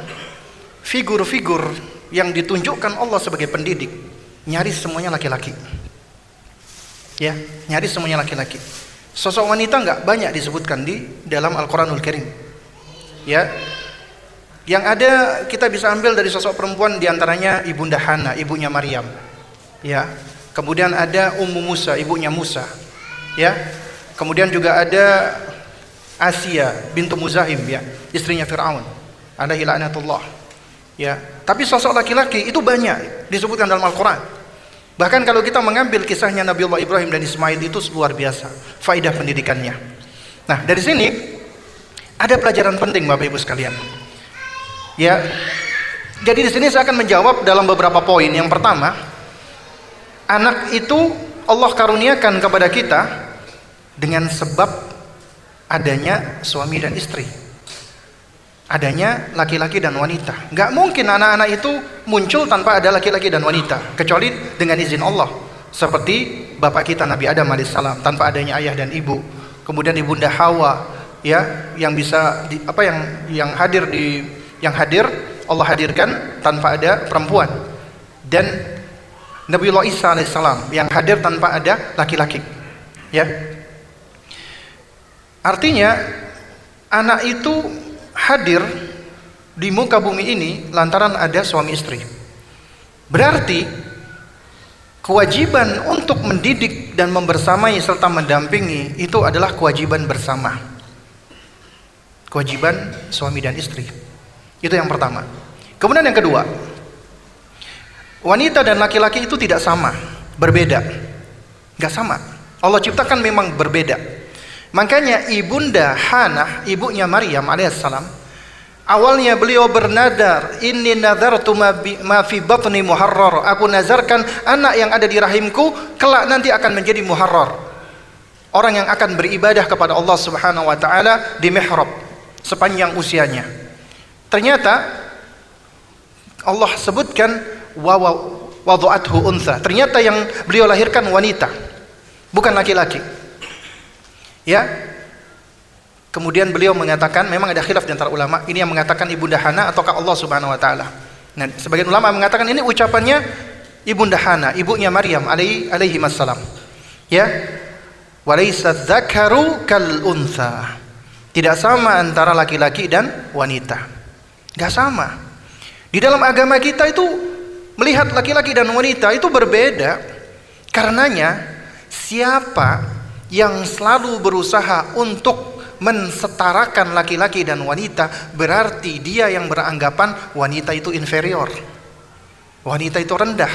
figur-figur yang ditunjukkan Allah sebagai pendidik nyaris semuanya laki-laki. Ya, nyaris semuanya laki-laki. Sosok wanita nggak banyak disebutkan di dalam Al-Quranul Karim. Ya, yang ada kita bisa ambil dari sosok perempuan diantaranya Ibunda Hana, ibunya Maryam. Ya, kemudian ada Ummu Musa, ibunya Musa. Ya, kemudian juga ada Asia bintu Muzahim, ya, istrinya Fir'aun. Ada laknatullah. Ya, tapi sosok laki-laki itu banyak disebutkan dalam Al-Quran. Bahkan kalau kita mengambil kisahnya Nabiullah Ibrahim dan Ismail itu luar biasa faidah pendidikannya. Nah, dari sini ada pelajaran penting Bapak Ibu sekalian. Ya, jadi di sini saya akan menjawab dalam beberapa poin. Yang pertama, anak itu Allah karuniakan kepada kita dengan sebab adanya suami dan istri, adanya laki-laki dan wanita. Gak mungkin anak-anak itu muncul tanpa ada laki-laki dan wanita, kecuali dengan izin Allah. Seperti bapak kita Nabi Adam alaihissalam tanpa adanya ayah dan ibu. Kemudian ibunda Hawa, ya, yang bisa yang hadir Allah hadirkan tanpa ada perempuan. Dan Nabiullah Isa alaihissalam yang hadir tanpa ada laki-laki. Ya. Artinya anak itu hadir di muka bumi ini lantaran ada suami istri. Berarti kewajiban untuk mendidik dan membersamai serta mendampingi itu adalah kewajiban bersama. Kewajiban suami dan istri. Itu yang pertama. Kemudian yang kedua, wanita dan laki-laki itu tidak sama, berbeda. Gak sama. Allah ciptakan memang berbeda. Makanya ibunda Hana, ibunya Maryam alaihissalam, awalnya beliau bernadar, inni nadartu ma fi batni muharrar. Aku nazarkan anak yang ada di rahimku kelak nanti akan menjadi muharrar. Orang yang akan beribadah kepada Allah Subhanahu wa taala di mihrab sepanjang usianya. Ternyata Allah sebutkan wada'athu untha. Ternyata yang beliau lahirkan wanita, bukan laki-laki. Ya. Kemudian beliau mengatakan, memang ada khilaf di antara ulama, ini yang mengatakan ibunda Hana ataukah Allah Subhanahu wa taala. Nah, sebagian ulama mengatakan ini ucapannya ibunda Hana, ibunya Maryam alaihi wassalam. Ya. Walaysa dzakaru kal untha. Tidak sama antara laki-laki dan wanita. Enggak sama. Di dalam agama kita itu melihat laki-laki dan wanita itu berbeda. Karenanya siapa yang selalu berusaha untuk mensetarakan laki-laki dan wanita, berarti dia yang beranggapan wanita itu inferior, wanita itu rendah,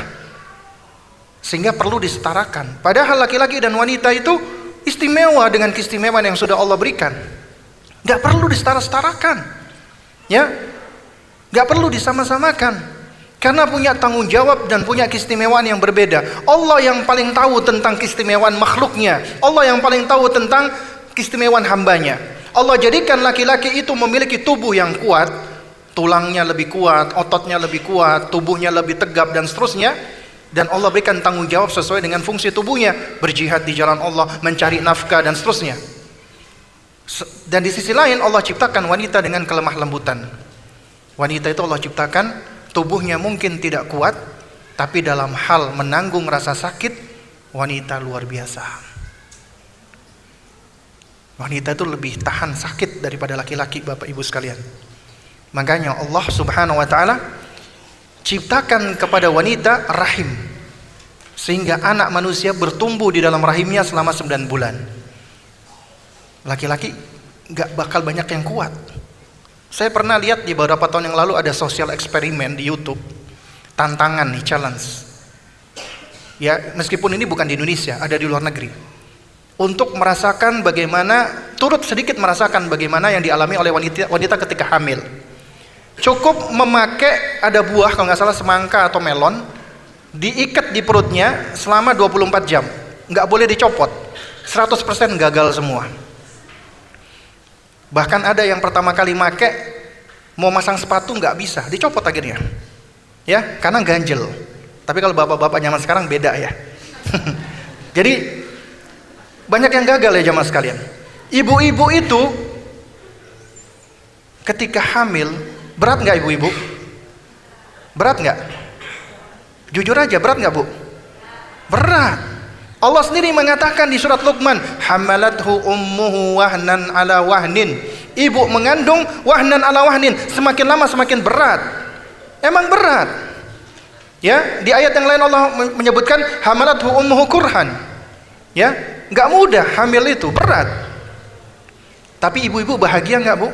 sehingga perlu disetarakan. Padahal laki-laki dan wanita itu istimewa dengan keistimewaan yang sudah Allah berikan. Gak perlu disetara-setarakan, ya, gak perlu disama-samakan. Karena punya tanggung jawab dan punya keistimewaan yang berbeda. Allah yang paling tahu tentang keistimewaan makhluknya. Allah yang paling tahu tentang keistimewaan hambanya. Allah jadikan laki-laki itu memiliki tubuh yang kuat, tulangnya lebih kuat, ototnya lebih kuat, tubuhnya lebih tegap dan seterusnya. Dan Allah berikan tanggung jawab sesuai dengan fungsi tubuhnya, berjihad di jalan Allah, mencari nafkah dan seterusnya. Dan di sisi lain Allah ciptakan wanita dengan kelemah lembutan. Wanita itu Allah ciptakan tubuhnya mungkin tidak kuat, tapi dalam hal menanggung rasa sakit, wanita luar biasa. Wanita itu lebih tahan sakit daripada laki-laki, Bapak Ibu sekalian. Makanya Allah Subhanahu wa taala ciptakan kepada wanita rahim, sehingga anak manusia bertumbuh di dalam rahimnya selama 9 bulan. Laki-laki gak bakal banyak yang kuat. Saya pernah lihat di beberapa tahun yang lalu ada sosial eksperimen di YouTube, tantangan nih, challenge. Ya, meskipun ini bukan di Indonesia, ada di luar negeri. Untuk merasakan bagaimana, turut sedikit merasakan bagaimana yang dialami oleh wanita ketika hamil. Cukup memakai, ada buah kalau nggak salah semangka atau melon, diikat di perutnya selama 24 jam, nggak boleh dicopot, 100% gagal semua. Bahkan ada yang pertama kali make mau masang sepatu nggak bisa, dicopot akhirnya, ya, karena ganjel. Tapi kalau bapak-bapak zaman sekarang beda ya. Jadi banyak yang gagal ya jamaah sekalian. Ibu-ibu itu ketika hamil, berat nggak ibu-ibu? Berat nggak? Jujur aja, berat nggak bu? Berat. Allah sendiri mengatakan di surat Luqman, hamalathu ummuhu wahnan ala wahnin. Ibu mengandung wahnan ala wahnin, semakin lama semakin berat. Emang berat. Ya, di ayat yang lain Allah menyebutkan hamalathu ummuhu kurhan. Ya, nggak mudah hamil itu, berat. Tapi ibu-ibu bahagia nggak bu?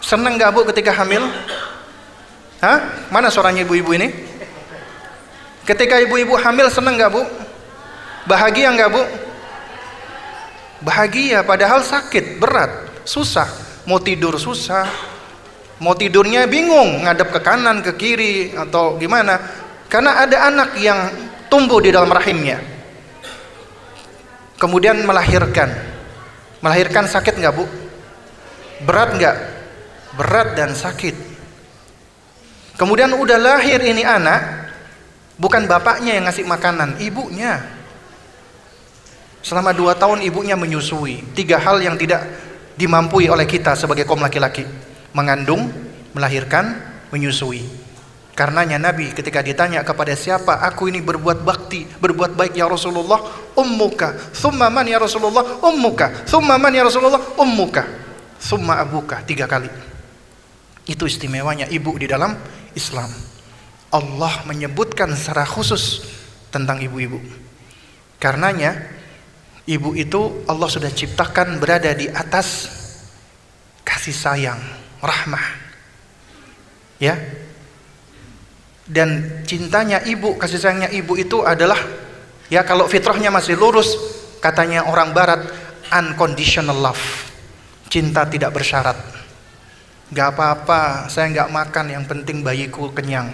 Senang nggak bu ketika hamil? Hah? Mana suaranya ibu-ibu ini? Ketika ibu-ibu hamil senang nggak bu? Bahagia nggak bu? Bahagia, padahal sakit, berat, susah. Mau tidur susah, mau tidurnya bingung, ngadep ke kanan, ke kiri, atau gimana. Karena ada anak yang tumbuh di dalam rahimnya. Kemudian melahirkan sakit nggak bu? Berat nggak? Berat dan sakit. Kemudian udah lahir ini anak, bukan bapaknya yang ngasih makanan, ibunya. Selama 2 tahun ibunya menyusui. 3 hal yang tidak dimampui oleh kita sebagai kaum laki-laki: mengandung, melahirkan, menyusui. Karenanya Nabi ketika ditanya kepada siapa aku ini berbuat bakti, berbuat baik ya Rasulullah, ummuka, thumma man ya Rasulullah, ummuka, thumma man ya Rasulullah, ummuka, thumma abuka, 3 kali. Itu istimewanya ibu di dalam Islam. Allah menyebutkan secara khusus tentang ibu-ibu. Karenanya ibu itu Allah sudah ciptakan berada di atas kasih sayang, rahmah. Ya. Dan cintanya ibu, kasih sayangnya ibu itu adalah, ya kalau fitrahnya masih lurus, katanya orang barat, unconditional love. Cinta tidak bersyarat. Gak apa-apa saya gak makan, yang penting bayiku kenyang.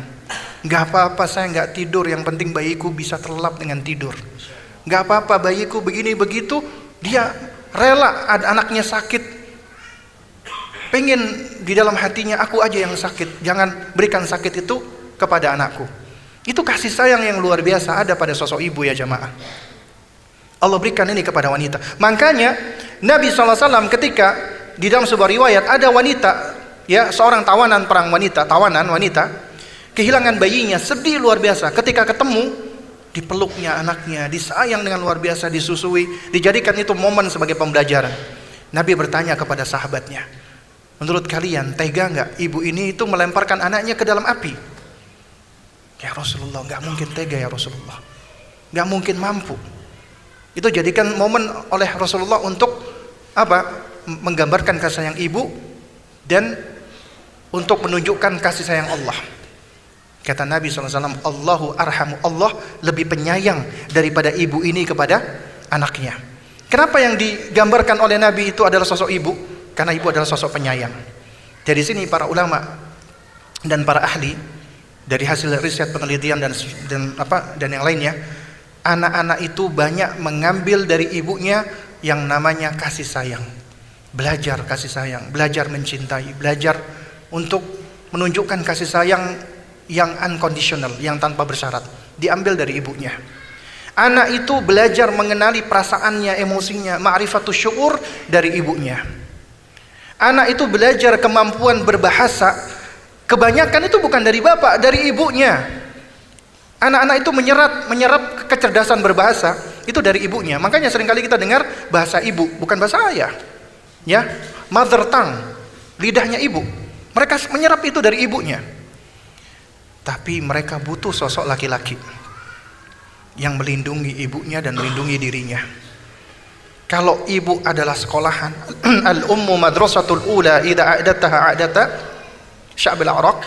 Gak apa-apa saya gak tidur, yang penting bayiku bisa terlelap dengan tidur. Gak apa-apa bayiku begini begitu, dia rela ada anaknya sakit, pengen di dalam hatinya aku aja yang sakit, jangan berikan sakit itu kepada anakku. Itu kasih sayang yang luar biasa ada pada sosok ibu ya jamaah. Allah berikan ini kepada wanita. Makanya Nabi SAW ketika di dalam sebuah riwayat ada wanita, ya seorang tawanan perang wanita, kehilangan bayinya, sedih luar biasa. Ketika ketemu, dipeluknya anaknya, disayang dengan luar biasa, disusui, dijadikan itu momen sebagai pembelajaran. Nabi bertanya kepada sahabatnya, menurut kalian tega nggak ibu ini itu melemparkan anaknya ke dalam api? Ya Rasulullah, nggak mungkin tega ya Rasulullah, nggak mungkin mampu. Itu jadikan momen oleh Rasulullah untuk apa? Menggambarkan kasih sayang ibu dan untuk menunjukkan kasih sayang Allah. Kata Nabi SAW, Allahu arhamu, Allah lebih penyayang daripada ibu ini kepada anaknya. Kenapa yang digambarkan oleh Nabi itu adalah sosok ibu? Karena ibu adalah sosok penyayang. Dari sini para ulama dan para ahli dari hasil riset penelitian dan yang lainnya, anak-anak itu banyak mengambil dari ibunya yang namanya kasih sayang. Belajar kasih sayang, belajar mencintai, belajar untuk menunjukkan kasih sayang yang unconditional, yang tanpa bersyarat, diambil dari ibunya. Anak itu belajar mengenali perasaannya, emosinya, ma'rifatus syuur dari ibunya. Anak itu belajar kemampuan berbahasa, kebanyakan itu bukan dari bapak, dari ibunya. Anak-anak itu menyerap kecerdasan berbahasa itu dari ibunya. Makanya seringkali kita dengar bahasa ibu, bukan bahasa ayah. Ya, mother tongue, lidahnya ibu. Mereka menyerap itu dari ibunya. Tapi mereka butuh sosok laki-laki yang melindungi ibunya dan melindungi dirinya. Kalau ibu adalah sekolahan, al-ummu madrasatul ula idza a'dataha a'data sya'bil a'raq.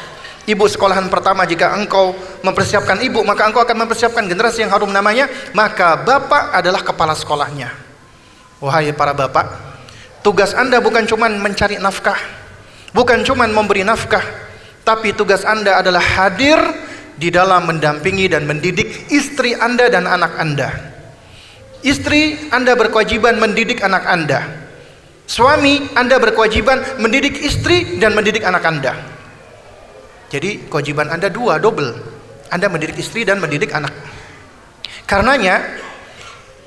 Ibu sekolahan pertama, jika engkau mempersiapkan ibu, maka engkau akan mempersiapkan generasi yang harum namanya. Maka bapak adalah kepala sekolahnya. Wahai para bapak, tugas anda bukan cuma mencari nafkah, bukan cuma memberi nafkah, tapi tugas anda adalah hadir di dalam mendampingi dan mendidik istri Anda dan anak Anda. Istri Anda berkewajiban mendidik anak Anda. Suami Anda berkewajiban mendidik istri dan mendidik anak Anda. Jadi kewajiban Anda dua, double. Anda mendidik istri dan mendidik anak. Karenanya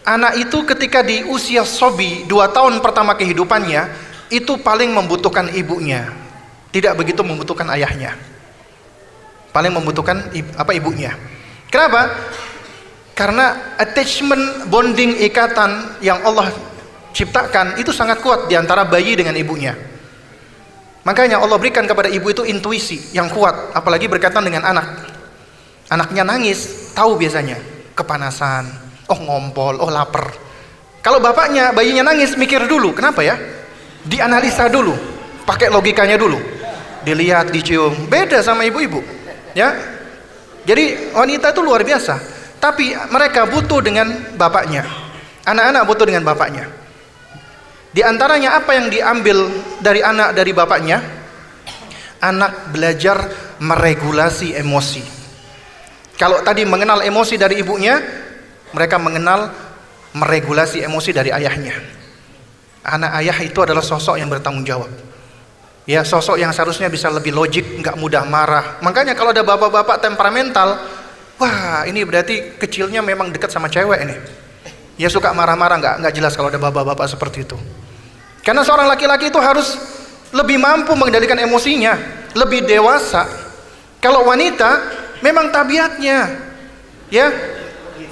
anak itu ketika di usia sobi 2 tahun pertama kehidupannya itu paling membutuhkan ibunya, tidak begitu membutuhkan ayahnya. Paling membutuhkan ibunya. Kenapa? Karena attachment, bonding, ikatan yang Allah ciptakan itu sangat kuat di antara bayi dengan ibunya. Makanya Allah berikan kepada ibu itu intuisi yang kuat, apalagi berkaitan dengan anak. Anaknya nangis, tahu biasanya kepanasan, oh ngompol, oh lapar. Kalau bapaknya, bayinya nangis, mikir dulu, kenapa ya? Dianalisa dulu, pakai logikanya dulu. Dilihat, dicium, beda sama ibu-ibu. Ya, jadi wanita itu luar biasa. Tapi mereka butuh dengan bapaknya. Anak-anak butuh dengan bapaknya. Di antaranya apa yang diambil dari anak dari bapaknya? Anak belajar meregulasi emosi. Kalau tadi mengenal emosi dari ibunya, mereka mengenal meregulasi emosi dari ayahnya. Anak ayah itu adalah sosok yang bertanggung jawab. Ya, sosok yang seharusnya bisa lebih logik, nggak mudah marah. Makanya kalau ada bapak-bapak temperamental, wah ini berarti kecilnya memang dekat sama cewek ini. Ya suka marah-marah, nggak jelas kalau ada bapak-bapak seperti itu. Karena seorang laki-laki itu harus lebih mampu mengendalikan emosinya, lebih dewasa. Kalau wanita memang tabiatnya, ya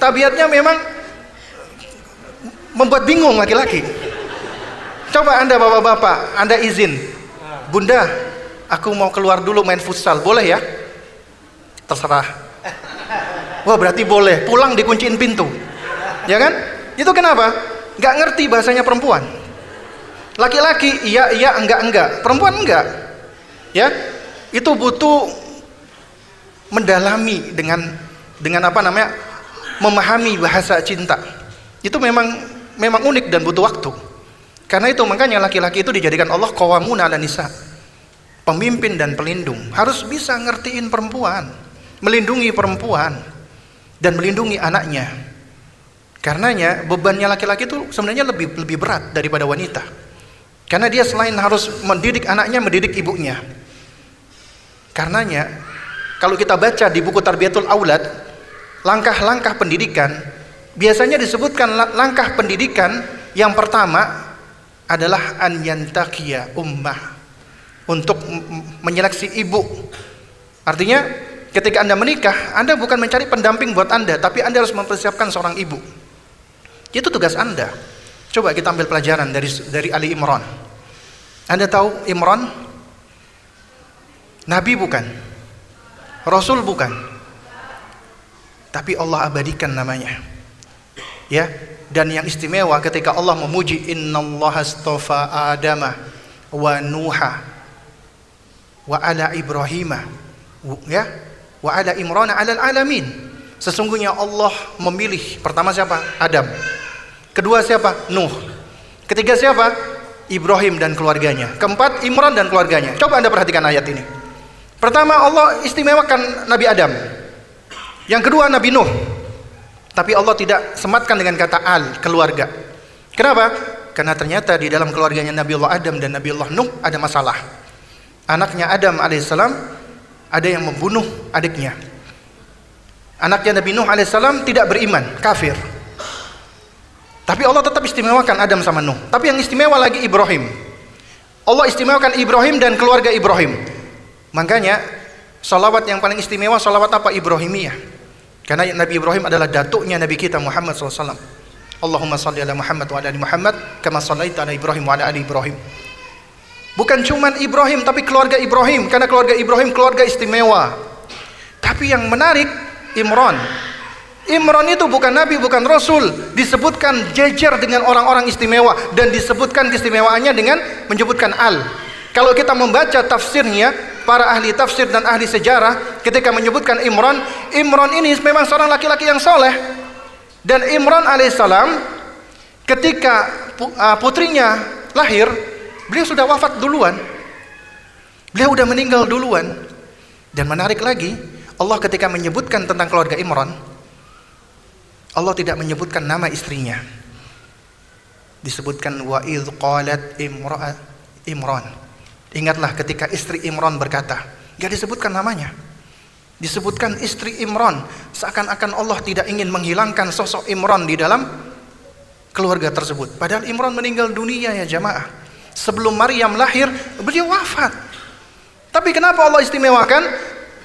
tabiatnya memang membuat bingung laki-laki. Coba Anda bapak-bapak, Anda izin, Bunda, aku mau keluar dulu main futsal, boleh ya? Terserah. Wah berarti boleh, pulang dikunciin pintu, ya kan? Itu kenapa? Nggak ngerti bahasanya perempuan. Laki-laki iya iya enggak, perempuan enggak. Ya, itu butuh mendalami dengan apa namanya, memahami bahasa cinta. Itu memang unik dan butuh waktu. Karena itu makanya laki-laki itu dijadikan Allah qawamun 'alan nisa, pemimpin dan pelindung. Harus bisa ngertiin perempuan, melindungi perempuan dan melindungi anaknya. Karenanya bebannya laki-laki itu sebenarnya lebih berat daripada wanita. Karena dia selain harus mendidik anaknya, mendidik ibunya. Karenanya kalau kita baca di buku Tarbiyatul Aulad, langkah-langkah pendidikan, biasanya disebutkan langkah pendidikan yang pertama adalah an yantaqiya ummah, untuk menyeleksi ibu. Artinya ketika Anda menikah, Anda bukan mencari pendamping buat Anda, tapi Anda harus mempersiapkan seorang ibu. Itu tugas Anda. Coba kita ambil pelajaran dari Ali Imran. Anda tahu Imran? Nabi bukan, Rasul bukan, tapi Allah abadikan namanya. Ya, dan yang istimewa ketika Allah memuji innallaha astafa Adama wa Nuha wa ala Ibrahim, ya, wa ala Imran alal alamin. Sesungguhnya Allah memilih pertama siapa? Adam. Kedua siapa? Nuh. Ketiga siapa? Ibrahim dan keluarganya. Keempat Imran dan keluarganya. Coba Anda perhatikan ayat ini. Pertama Allah istimewakan Nabi Adam. Yang kedua Nabi Nuh. Tapi Allah tidak sematkan dengan kata al, keluarga. Kenapa? Karena ternyata di dalam keluarganya Nabi Allah Adam dan Nabi Allah Nuh ada masalah. Anaknya Adam alaihissalam ada yang membunuh adiknya. Anaknya Nabi Nuh alaihissalam tidak beriman, kafir. Tapi Allah tetap istimewakan Adam sama Nuh. Tapi yang istimewa lagi Ibrahim. Allah istimewakan Ibrahim dan keluarga Ibrahim. Makanya salawat yang paling istimewa salawat apa? Ibrahimiyah. Karena Nabi Ibrahim adalah datuknya Nabi kita Muhammad SAW. Allahumma salli ala Muhammad wa ala ali Muhammad kama sallaita ala Ibrahim wa ala ali Ibrahim. Bukan cuman Ibrahim tapi keluarga Ibrahim, karena keluarga Ibrahim keluarga istimewa. Tapi yang menarik Imran. Imran itu bukan nabi, bukan rasul, disebutkan jejer dengan orang-orang istimewa dan disebutkan keistimewaannya dengan menyebutkan al. Kalau kita membaca tafsirnya, para ahli tafsir dan ahli sejarah ketika menyebutkan Imran, Imran ini memang seorang laki-laki yang soleh. Dan Imran alaihissalam ketika putrinya lahir, beliau sudah wafat duluan. Beliau sudah meninggal duluan. Dan menarik lagi, Allah ketika menyebutkan tentang keluarga Imran, Allah tidak menyebutkan nama istrinya. Disebutkan wa idz qalat Imran. Ingatlah ketika istri Imran berkata, enggak disebutkan namanya. Disebutkan istri Imran, seakan-akan Allah tidak ingin menghilangkan sosok Imran di dalam keluarga tersebut. Padahal Imran meninggal dunia ya jamaah. Sebelum Maryam lahir, beliau wafat. Tapi kenapa Allah istimewakan?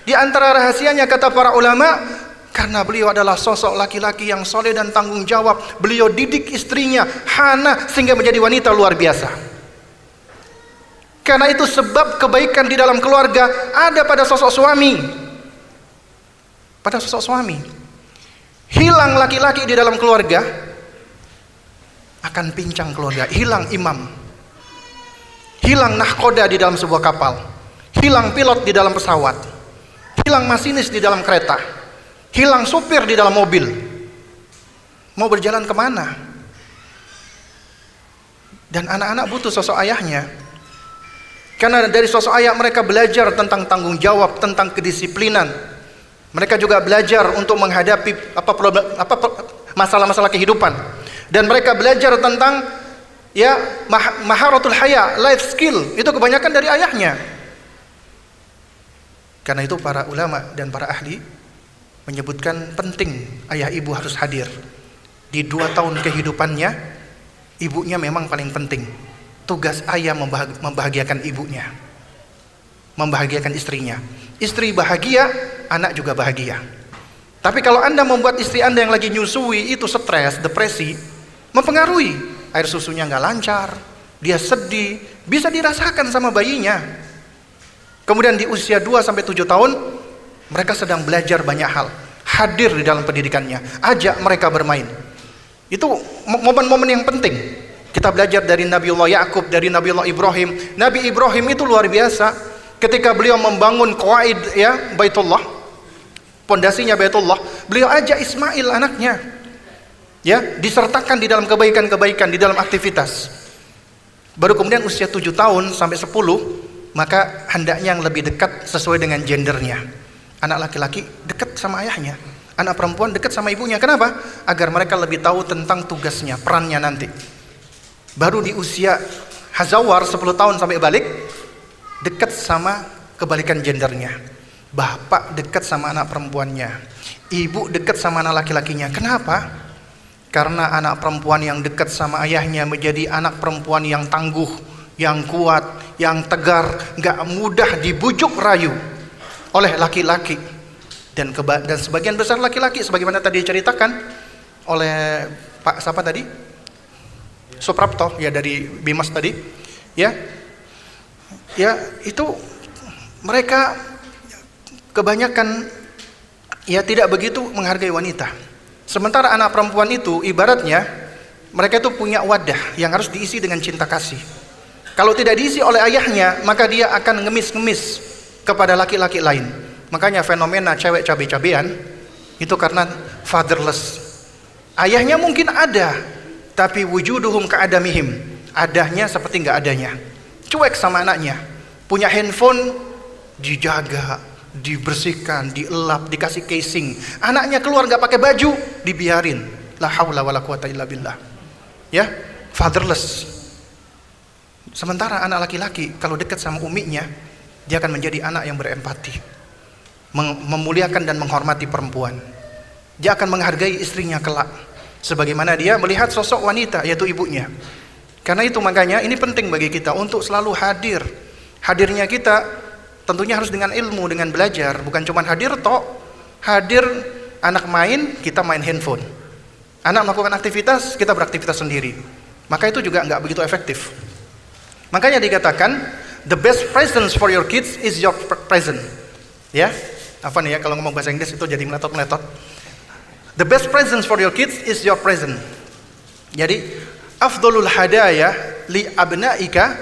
Di antara rahasianya kata para ulama, karena beliau adalah sosok laki-laki yang soleh dan tanggung jawab. Beliau didik istrinya Hana sehingga menjadi wanita luar biasa. Karena itu sebab kebaikan di dalam keluarga ada pada sosok suami. Pada sosok suami. Hilang laki-laki di dalam keluarga, akan pincang keluarga. Hilang imam, hilang nahkoda di dalam sebuah kapal, hilang pilot di dalam pesawat, hilang masinis di dalam kereta, hilang supir di dalam mobil. Mau berjalan kemana? Dan anak-anak butuh sosok ayahnya. Karena dari sosok ayah mereka belajar tentang tanggung jawab, tentang kedisiplinan. Mereka juga belajar untuk menghadapi masalah-masalah kehidupan. Dan mereka belajar tentang maharatul haya, life skill. Itu kebanyakan dari ayahnya. Karena itu para ulama dan para ahli menyebutkan penting ayah ibu harus hadir. Di 2 tahun kehidupannya, ibunya memang paling penting. Tugas ayah membahagiakan ibunya, membahagiakan istrinya. Istri bahagia, anak juga bahagia. Tapi kalau Anda membuat istri Anda yang lagi nyusui itu stres, depresi, mempengaruhi. Air susunya nggak lancar, dia sedih, bisa dirasakan sama bayinya. Kemudian di usia 2-7 tahun, mereka sedang belajar banyak hal. Hadir di dalam pendidikannya, ajak mereka bermain. Itu momen-momen yang penting. Kita belajar dari Nabiullah Yakub, dari Nabiullah Ibrahim. Nabi Ibrahim itu luar biasa. Ketika beliau membangun qawaid Baitullah, pondasinya Baitullah, beliau ajak Ismail anaknya. Disertakan di dalam kebaikan-kebaikan, di dalam aktivitas. Baru kemudian usia 7 tahun sampai 10, maka hendaknya yang lebih dekat sesuai dengan gendernya. Anak laki-laki dekat sama ayahnya, anak perempuan dekat sama ibunya. Kenapa? Agar mereka lebih tahu tentang tugasnya, perannya nanti. Baru di usia hazawar 10 tahun sampai balik, dekat sama kebalikan gendernya. Bapak dekat sama anak perempuannya, ibu dekat sama anak laki-lakinya. Kenapa? Karena anak perempuan yang dekat sama ayahnya menjadi anak perempuan yang tangguh, yang kuat, yang tegar, gak mudah dibujuk rayu oleh laki-laki. Dan sebagian besar laki-laki, sebagaimana tadi diceritakan oleh Pak siapa tadi? Suprapto dari Bimas tadi, itu mereka kebanyakan tidak begitu menghargai wanita. Sementara anak perempuan itu ibaratnya mereka itu punya wadah yang harus diisi dengan cinta kasih. Kalau tidak diisi oleh ayahnya, maka dia akan ngemis-ngemis kepada laki-laki lain. Makanya fenomena cewek cabe-cabean itu karena fatherless. Ayahnya mungkin ada, tapi wujuduhum ka'adamihim, adanya seperti nggak adanya. Cuek sama anaknya. Punya handphone dijaga, dibersihkan, dielap, dikasih casing. Anaknya keluar nggak pakai baju, dibiarin. La haula wala quwata illa billah. Fatherless. Sementara anak laki-laki kalau dekat sama uminya, dia akan menjadi anak yang berempati, memuliakan dan menghormati perempuan. Dia akan menghargai istrinya kelak, sebagaimana dia melihat sosok wanita yaitu ibunya. Karena itu makanya ini penting bagi kita untuk selalu hadir. Hadirnya kita tentunya harus dengan ilmu, dengan belajar. Bukan cuma hadir hadir anak main, kita main handphone. Anak melakukan aktivitas, kita beraktivitas sendiri. Maka itu juga nggak begitu efektif. Makanya dikatakan the best presents for your kids is your present. Kalau ngomong bahasa Inggris itu jadi meletot-meletot. The best presents for your kids is your present. Jadi afdhalul hadaya li abnaika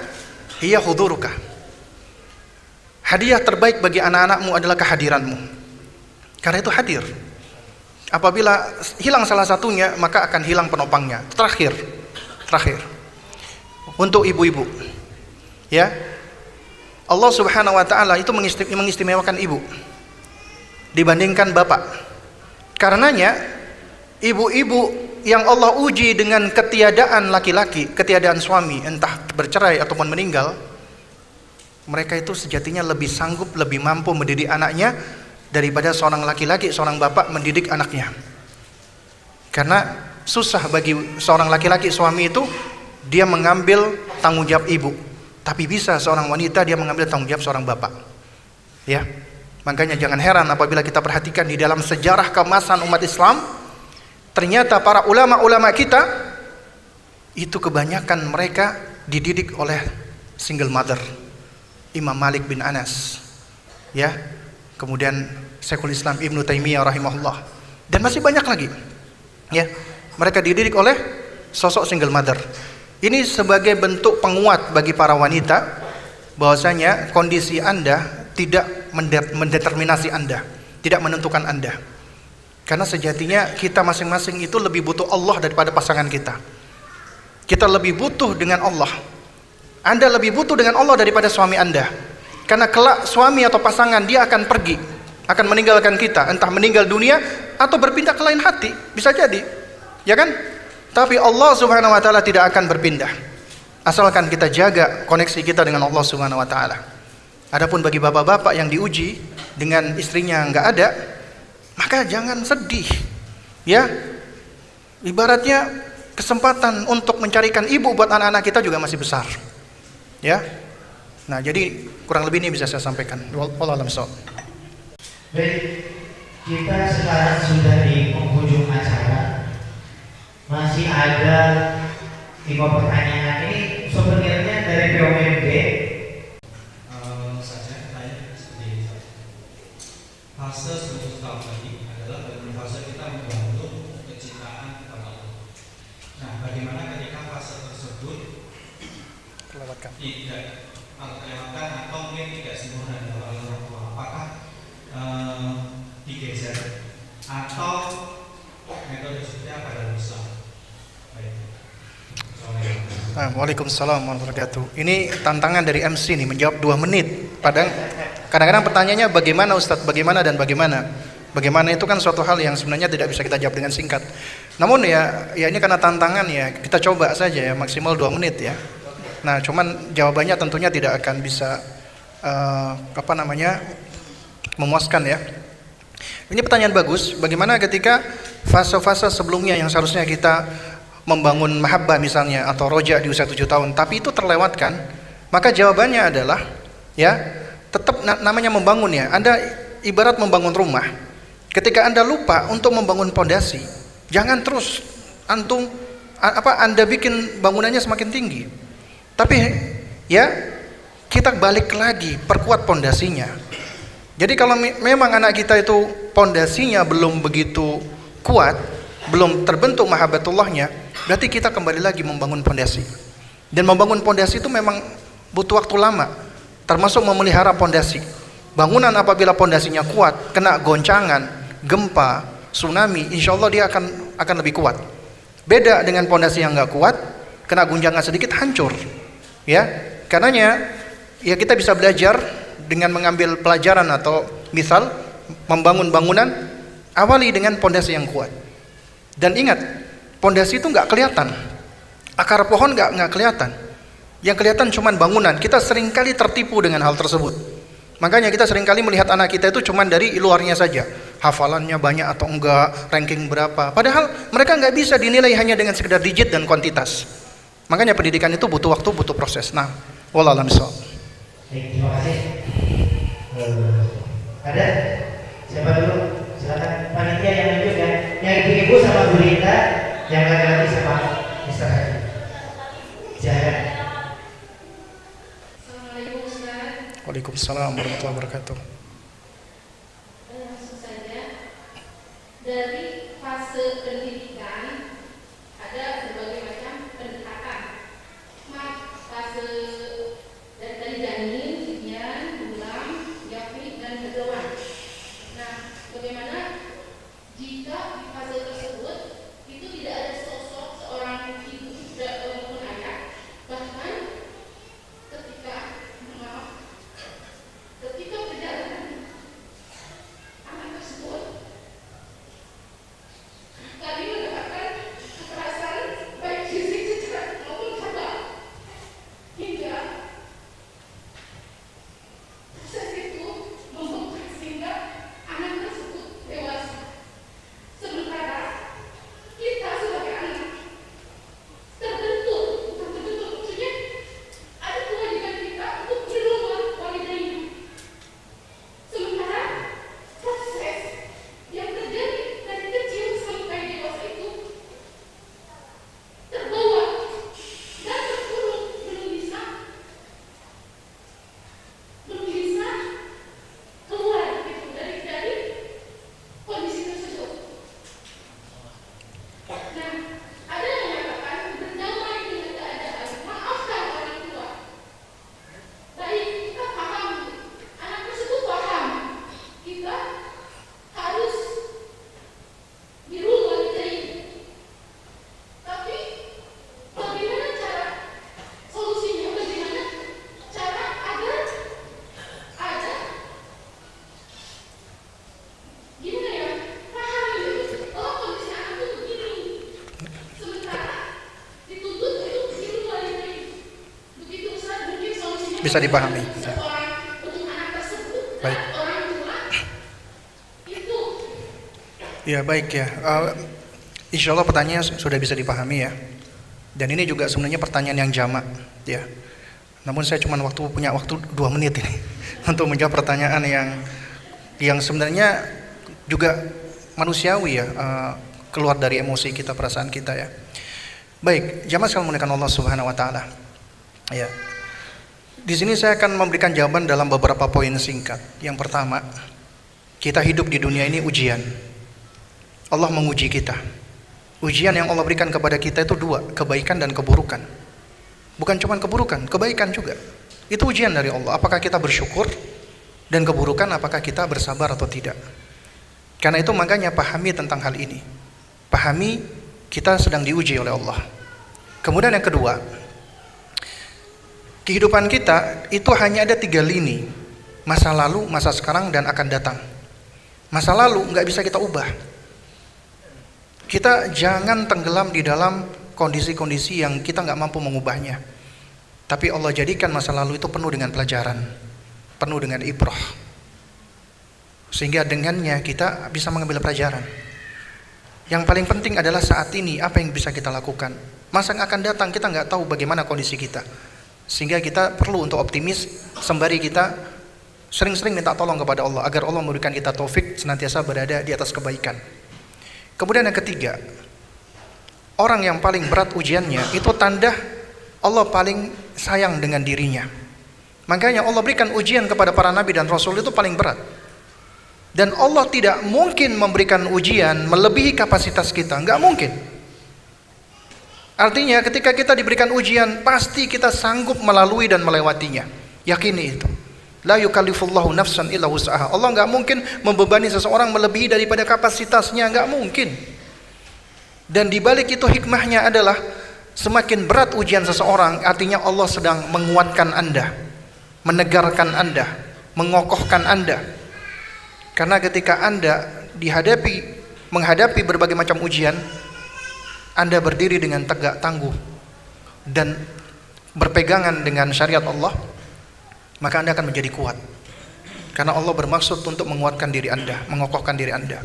hiya huduruka. Hadiah terbaik bagi anak-anakmu adalah kehadiranmu. Karena itu hadir. Apabila hilang salah satunya, maka akan hilang penopangnya. Terakhir. Untuk ibu-ibu. Allah Subhanahu wa taala itu mengistimewakan ibu. dibandingkan bapak. Karenanya ibu-ibu yang Allah uji dengan ketiadaan laki-laki, ketiadaan suami, entah bercerai ataupun meninggal, mereka itu sejatinya lebih sanggup, lebih mampu mendidik anaknya daripada seorang laki-laki, seorang bapak mendidik anaknya. Karena susah bagi seorang laki-laki suami itu dia mengambil tanggung jawab ibu, tapi bisa seorang wanita dia mengambil tanggung jawab seorang bapak. Ya, makanya jangan heran apabila kita perhatikan di dalam sejarah keemasan umat Islam, ternyata para ulama-ulama kita itu kebanyakan mereka dididik oleh single mother. Imam Malik bin Anas, ya, kemudian Syekhul Islam Ibnu Taimiyah rahimahullah, dan masih banyak lagi, ya, mereka dididik oleh sosok single mother. Ini sebagai bentuk penguat bagi para wanita bahwasanya kondisi Anda tidak mendeterminasi Anda, tidak menentukan Anda. Karena sejatinya kita masing-masing itu lebih butuh Allah daripada pasangan kita. Kita lebih butuh dengan Allah. Anda lebih butuh dengan Allah daripada suami Anda. Karena kelak suami atau pasangan dia akan pergi, akan meninggalkan kita, entah meninggal dunia atau berpindah ke lain hati, bisa jadi. Ya kan? Tapi Allah Subhanahu wa taala tidak akan berpindah. Asalkan kita jaga koneksi kita dengan Allah Subhanahu wa taala. Adapun bagi bapak-bapak yang diuji dengan istrinya enggak ada, maka jangan sedih. Ya. Ibaratnya kesempatan untuk mencarikan ibu buat anak-anak kita juga masih besar. Ya. Nah, jadi kurang lebih ini bisa saya sampaikan. Wallahu a'lam bishawab.
Baik, kita sekarang sudah di penghujung acara. Masih ada 5 pertanyaan. Ini sebenarnya dari POMG.
Saya tanya seperti ini. Fase 100 tahun tadi adalah bagaimana fase kita membangun kecintaan kepada Allah. Nah, bagaimana ketika fase tersebut tidak terlewatkan atau mungkin tidak sempurna dalam orang tua, apakah digeser atau metode seperti apa dalam Islam? Baik.
Waalaikumsalam warahmatullahi wabarakatuh. Ini tantangan dari MC nih, menjawab 2 menit. Padahal kadang-kadang pertanyaannya bagaimana Ustadz, bagaimana dan bagaimana. Bagaimana itu kan suatu hal yang sebenarnya tidak bisa kita jawab dengan singkat. Namun ya ini karena tantangan ya, kita coba saja ya, maksimal 2 menit ya. Nah, cuman jawabannya tentunya tidak akan bisa memuaskan ya. Ini pertanyaan bagus. Bagaimana ketika fase-fase sebelumnya yang seharusnya kita membangun mahabbah misalnya atau roja di usia 7 tahun, tapi itu terlewatkan? Maka jawabannya adalah ya, tetap namanya membangun ya. Anda ibarat membangun rumah. Ketika Anda lupa untuk membangun pondasi, jangan terus Anda bikin bangunannya semakin tinggi. Tapi ya, kita balik lagi, perkuat pondasinya. Jadi kalau memang anak kita itu pondasinya belum begitu kuat, belum terbentuk mahabbatullahnya, berarti kita kembali lagi membangun pondasi. Dan membangun pondasi itu memang butuh waktu lama, termasuk memelihara pondasi. Bangunan apabila pondasinya kuat, kena goncangan, gempa, tsunami, insya Allah dia akan lebih kuat. Beda dengan pondasi yang nggak kuat, kena guncangan sedikit hancur. Ya, karenanya ya kita bisa belajar dengan mengambil pelajaran atau misal membangun bangunan, awali dengan pondasi yang kuat. Dan ingat, pondasi itu nggak kelihatan, akar pohon nggak kelihatan. Yang kelihatan cuma bangunan. Kita seringkali tertipu dengan hal tersebut. Makanya kita seringkali melihat anak kita itu cuma dari luarnya saja, hafalannya banyak atau enggak, ranking berapa. Padahal mereka nggak bisa dinilai hanya dengan sekedar digit dan kuantitas. Makanya pendidikan itu butuh waktu, butuh proses. Nah, wallahu a'lam bishawab.
Baik, terima kasih. Ada siapa dulu? Silakan panitia yang lanjut ya. Yang ibu-ibu sama Bu Rita, yang laki-laki sama Mister Haji. Silakan.
Assalamualaikum Ustaz.
Waalaikumsalam warahmatullahi wabarakatuh.
Langsung saja. Dari fase pendidikan ada berbagai macam pendekatan. Fase dari janin, sekian, bulan, yafi, dan berdewan. Nah, bagaimana jika di fase tersebut itu tidak ada sosok seorang ibu maupun ayah, bahkan ketika perjalanan anak
Bisa dipahami.
seorang untuk anak tersebut
Baik.
orang tua itu.
Ya baik ya. Insya Allah pertanyaannya sudah bisa dipahami ya. Dan ini juga sebenarnya pertanyaan yang jamak ya. Namun saya cuma punya waktu 2 menit ini untuk menjawab pertanyaan yang sebenarnya juga manusiawi ya, keluar dari emosi kita, perasaan kita ya. Baik, jamaah sekalian memuliakan Allah Subhanahu wa taala. Ya. Di sini saya akan memberikan jawaban dalam beberapa poin singkat. Yang pertama, kita hidup di dunia ini ujian. Allah menguji kita. Ujian yang Allah berikan kepada kita itu 2, kebaikan dan keburukan. Bukan cuma keburukan, kebaikan juga. Itu ujian dari Allah. Apakah kita bersyukur? Dan keburukan apakah kita bersabar atau tidak? Karena itu makanya pahami tentang hal ini. Pahami kita sedang diuji oleh Allah. Kemudian yang kedua, kehidupan kita itu hanya ada 3 lini. Masa lalu, masa sekarang, dan akan datang. Masa lalu nggak bisa kita ubah. Kita jangan tenggelam di dalam kondisi-kondisi yang kita nggak mampu mengubahnya. Tapi Allah jadikan masa lalu itu penuh dengan pelajaran, penuh dengan ibrah, sehingga dengannya kita bisa mengambil pelajaran. Yang paling penting adalah saat ini apa yang bisa kita lakukan. Masa yang akan datang kita nggak tahu bagaimana kondisi kita, sehingga kita perlu untuk optimis sembari kita sering-sering minta tolong kepada Allah agar Allah memberikan kita taufik senantiasa berada di atas kebaikan. Kemudian yang ketiga, orang yang paling berat ujiannya itu tanda Allah paling sayang dengan dirinya. Makanya Allah berikan ujian kepada para nabi dan rasul itu paling berat. Dan Allah tidak mungkin memberikan ujian melebihi kapasitas kita, nggak mungkin. Artinya ketika kita diberikan ujian, pasti kita sanggup melalui dan melewatinya. Yakini itu. La yukallifullahu nafsan illa wus'aha. Allah nggak mungkin membebani seseorang melebihi daripada kapasitasnya, nggak mungkin. Dan dibalik itu hikmahnya adalah semakin berat ujian seseorang, artinya Allah sedang menguatkan Anda, menegarkan Anda, mengokohkan Anda. Karena ketika Anda menghadapi berbagai macam ujian, Anda berdiri dengan tegak tangguh dan berpegangan dengan syariat Allah, maka Anda akan menjadi kuat. Karena Allah bermaksud untuk menguatkan diri Anda, mengokohkan diri Anda.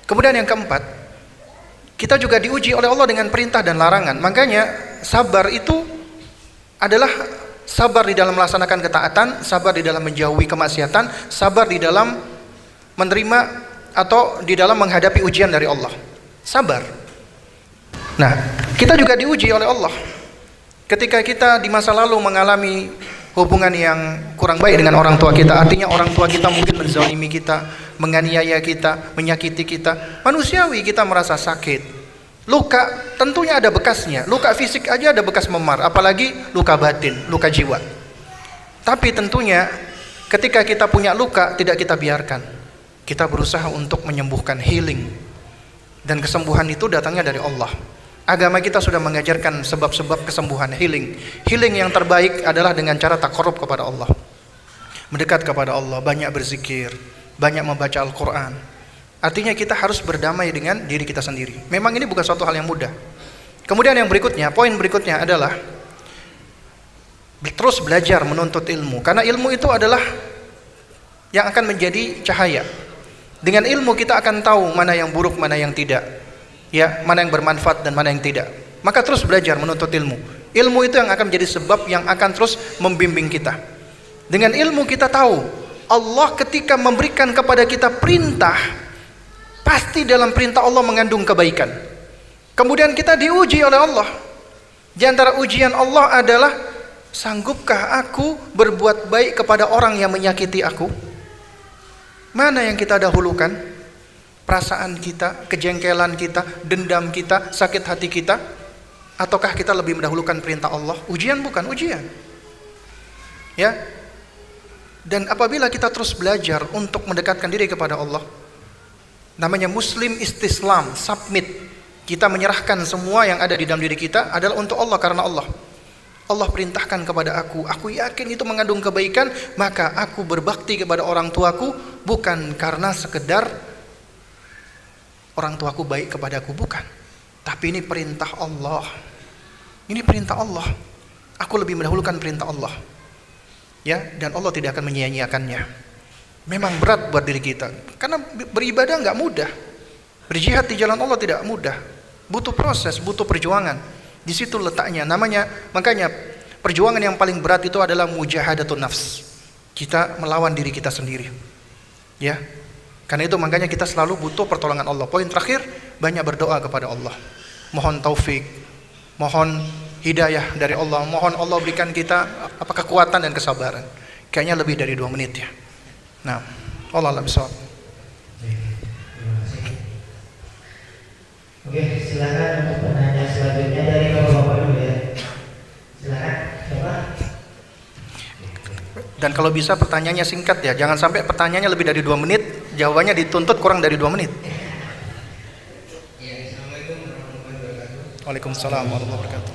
Kemudian yang keempat, kita juga diuji oleh Allah dengan perintah dan larangan. Makanya sabar itu adalah sabar di dalam melaksanakan ketaatan, sabar di dalam menjauhi kemaksiatan, sabar di dalam menerima atau di dalam menghadapi ujian dari Allah. Sabar. Nah, kita juga diuji oleh Allah. Ketika kita di masa lalu mengalami hubungan yang kurang baik dengan orang tua kita, artinya orang tua kita mungkin menzalimi kita, menganiaya kita, menyakiti kita, manusiawi kita merasa sakit. Luka tentunya ada bekasnya. Luka fisik aja ada bekas memar, apalagi luka batin, luka jiwa. Tapi tentunya ketika kita punya luka tidak kita biarkan. Kita berusaha untuk menyembuhkan, healing. Dan kesembuhan itu datangnya dari Allah. Agama kita sudah mengajarkan sebab-sebab kesembuhan, healing. Healing yang terbaik adalah dengan cara taqarrub kepada Allah. Mendekat kepada Allah, banyak berzikir, banyak membaca Al-Quran. Artinya kita harus berdamai dengan diri kita sendiri. Memang ini bukan suatu hal yang mudah. Kemudian yang berikutnya, poin berikutnya adalah terus belajar menuntut ilmu. Karena ilmu itu adalah yang akan menjadi cahaya. Dengan ilmu kita akan tahu mana yang buruk, mana yang tidak. Ya, mana yang bermanfaat dan mana yang tidak. Maka terus belajar menuntut ilmu. Ilmu itu yang akan menjadi sebab yang akan terus membimbing kita. Dengan ilmu kita tahu Allah ketika memberikan kepada kita perintah, pasti dalam perintah Allah mengandung kebaikan. Kemudian kita diuji oleh Allah. Di antara ujian Allah adalah, sanggupkah aku berbuat baik kepada orang yang menyakiti aku? Mana yang kita dahulukan? Perasaan kita, kejengkelan kita, dendam kita, sakit hati kita, ataukah kita lebih mendahulukan perintah Allah? Ujian bukan ujian. Ya. Dan apabila kita terus belajar untuk mendekatkan diri kepada Allah, namanya muslim istislam, submit. Kita menyerahkan semua yang ada di dalam diri kita adalah untuk Allah, karena Allah. Allah perintahkan kepada aku yakin itu mengandung kebaikan, maka aku berbakti kepada orang tuaku bukan karena sekedar orang tuaku baik kepadaku, bukan. Tapi ini perintah Allah. Ini perintah Allah. Aku lebih mendahulukan perintah Allah. Ya, dan Allah tidak akan menyia-nyiakannya. Memang berat buat diri kita, karena beribadah nggak mudah, berjihad di jalan Allah tidak mudah, butuh proses, butuh perjuangan. Di situ letaknya, makanya perjuangan yang paling berat itu adalah mujahadatun nafs. Kita melawan diri kita sendiri. Ya, karena itu makanya kita selalu butuh pertolongan Allah. Poin terakhir, banyak berdoa kepada Allah, mohon taufik, mohon hidayah dari Allah, mohon Allah berikan kita kekuatan dan kesabaran. Kayaknya lebih dari 2 menit ya. Nah, Allah a'lam bishawab.
Terima kasih. Oke, silakan untuk penanya selanjutnya dari bapak-bapak dulu ya. Silakan, siapa?
Dan kalau bisa pertanyaannya singkat ya, jangan sampai pertanyaannya lebih dari 2 menit, jawabannya dituntut kurang dari 2 menit.
Ya, Assalamualaikum warahmatullahi wabarakatuh.
Waalaikumsalam warahmatullahi wabarakatuh.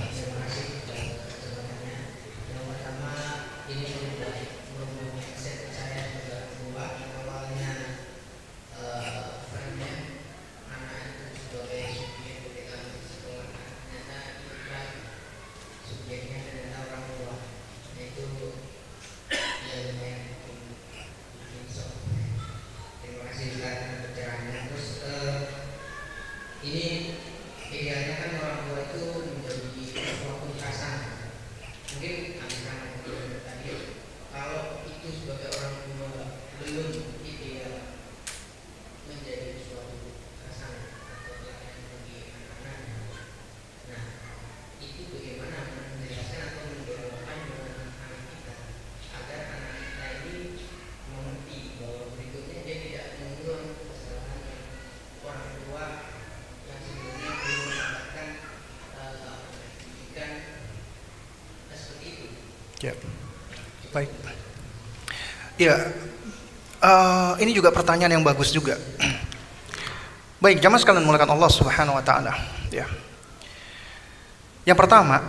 Ini idealnya kan orang tua itu menjadi suatu kekerasan. Mungkin anak-anak tadi kalau itu sebagai orang tua belum ideal menjadi suatu kekerasan atau pelajaran bagi anak-anak. Nah, itu bagaimana menjelaskan atau mendialogkan dengan anak kita agar anak kita ini mengerti bahwa berikutnya dia tidak mengulang kesalahan yang orang tua yang sebelumnya belum mendapatkan pendidikan seperti itu.
Ya, baik. Ya, ini juga pertanyaan yang bagus juga. Baik, jamaah sekalian mulakan Allah Subhanahu Wa Taala. Ya. Yang pertama,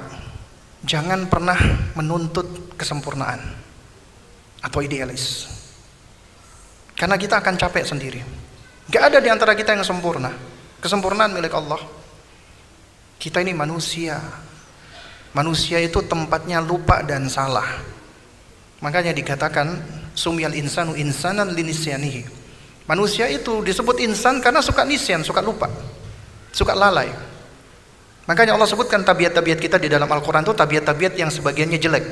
jangan pernah menuntut kesempurnaan atau idealis, karena kita akan capek sendiri. Gak ada di antara kita yang sempurna. Kesempurnaan milik Allah. Kita ini manusia. Manusia itu tempatnya lupa dan salah. Makanya dikatakan sumyal insanu insanan linisyanihi. Manusia itu disebut insan karena suka nisyan, suka lupa, suka lalai. Makanya Allah sebutkan tabiat-tabiat kita di dalam Al-Quran itu tabiat-tabiat yang sebagiannya jelek,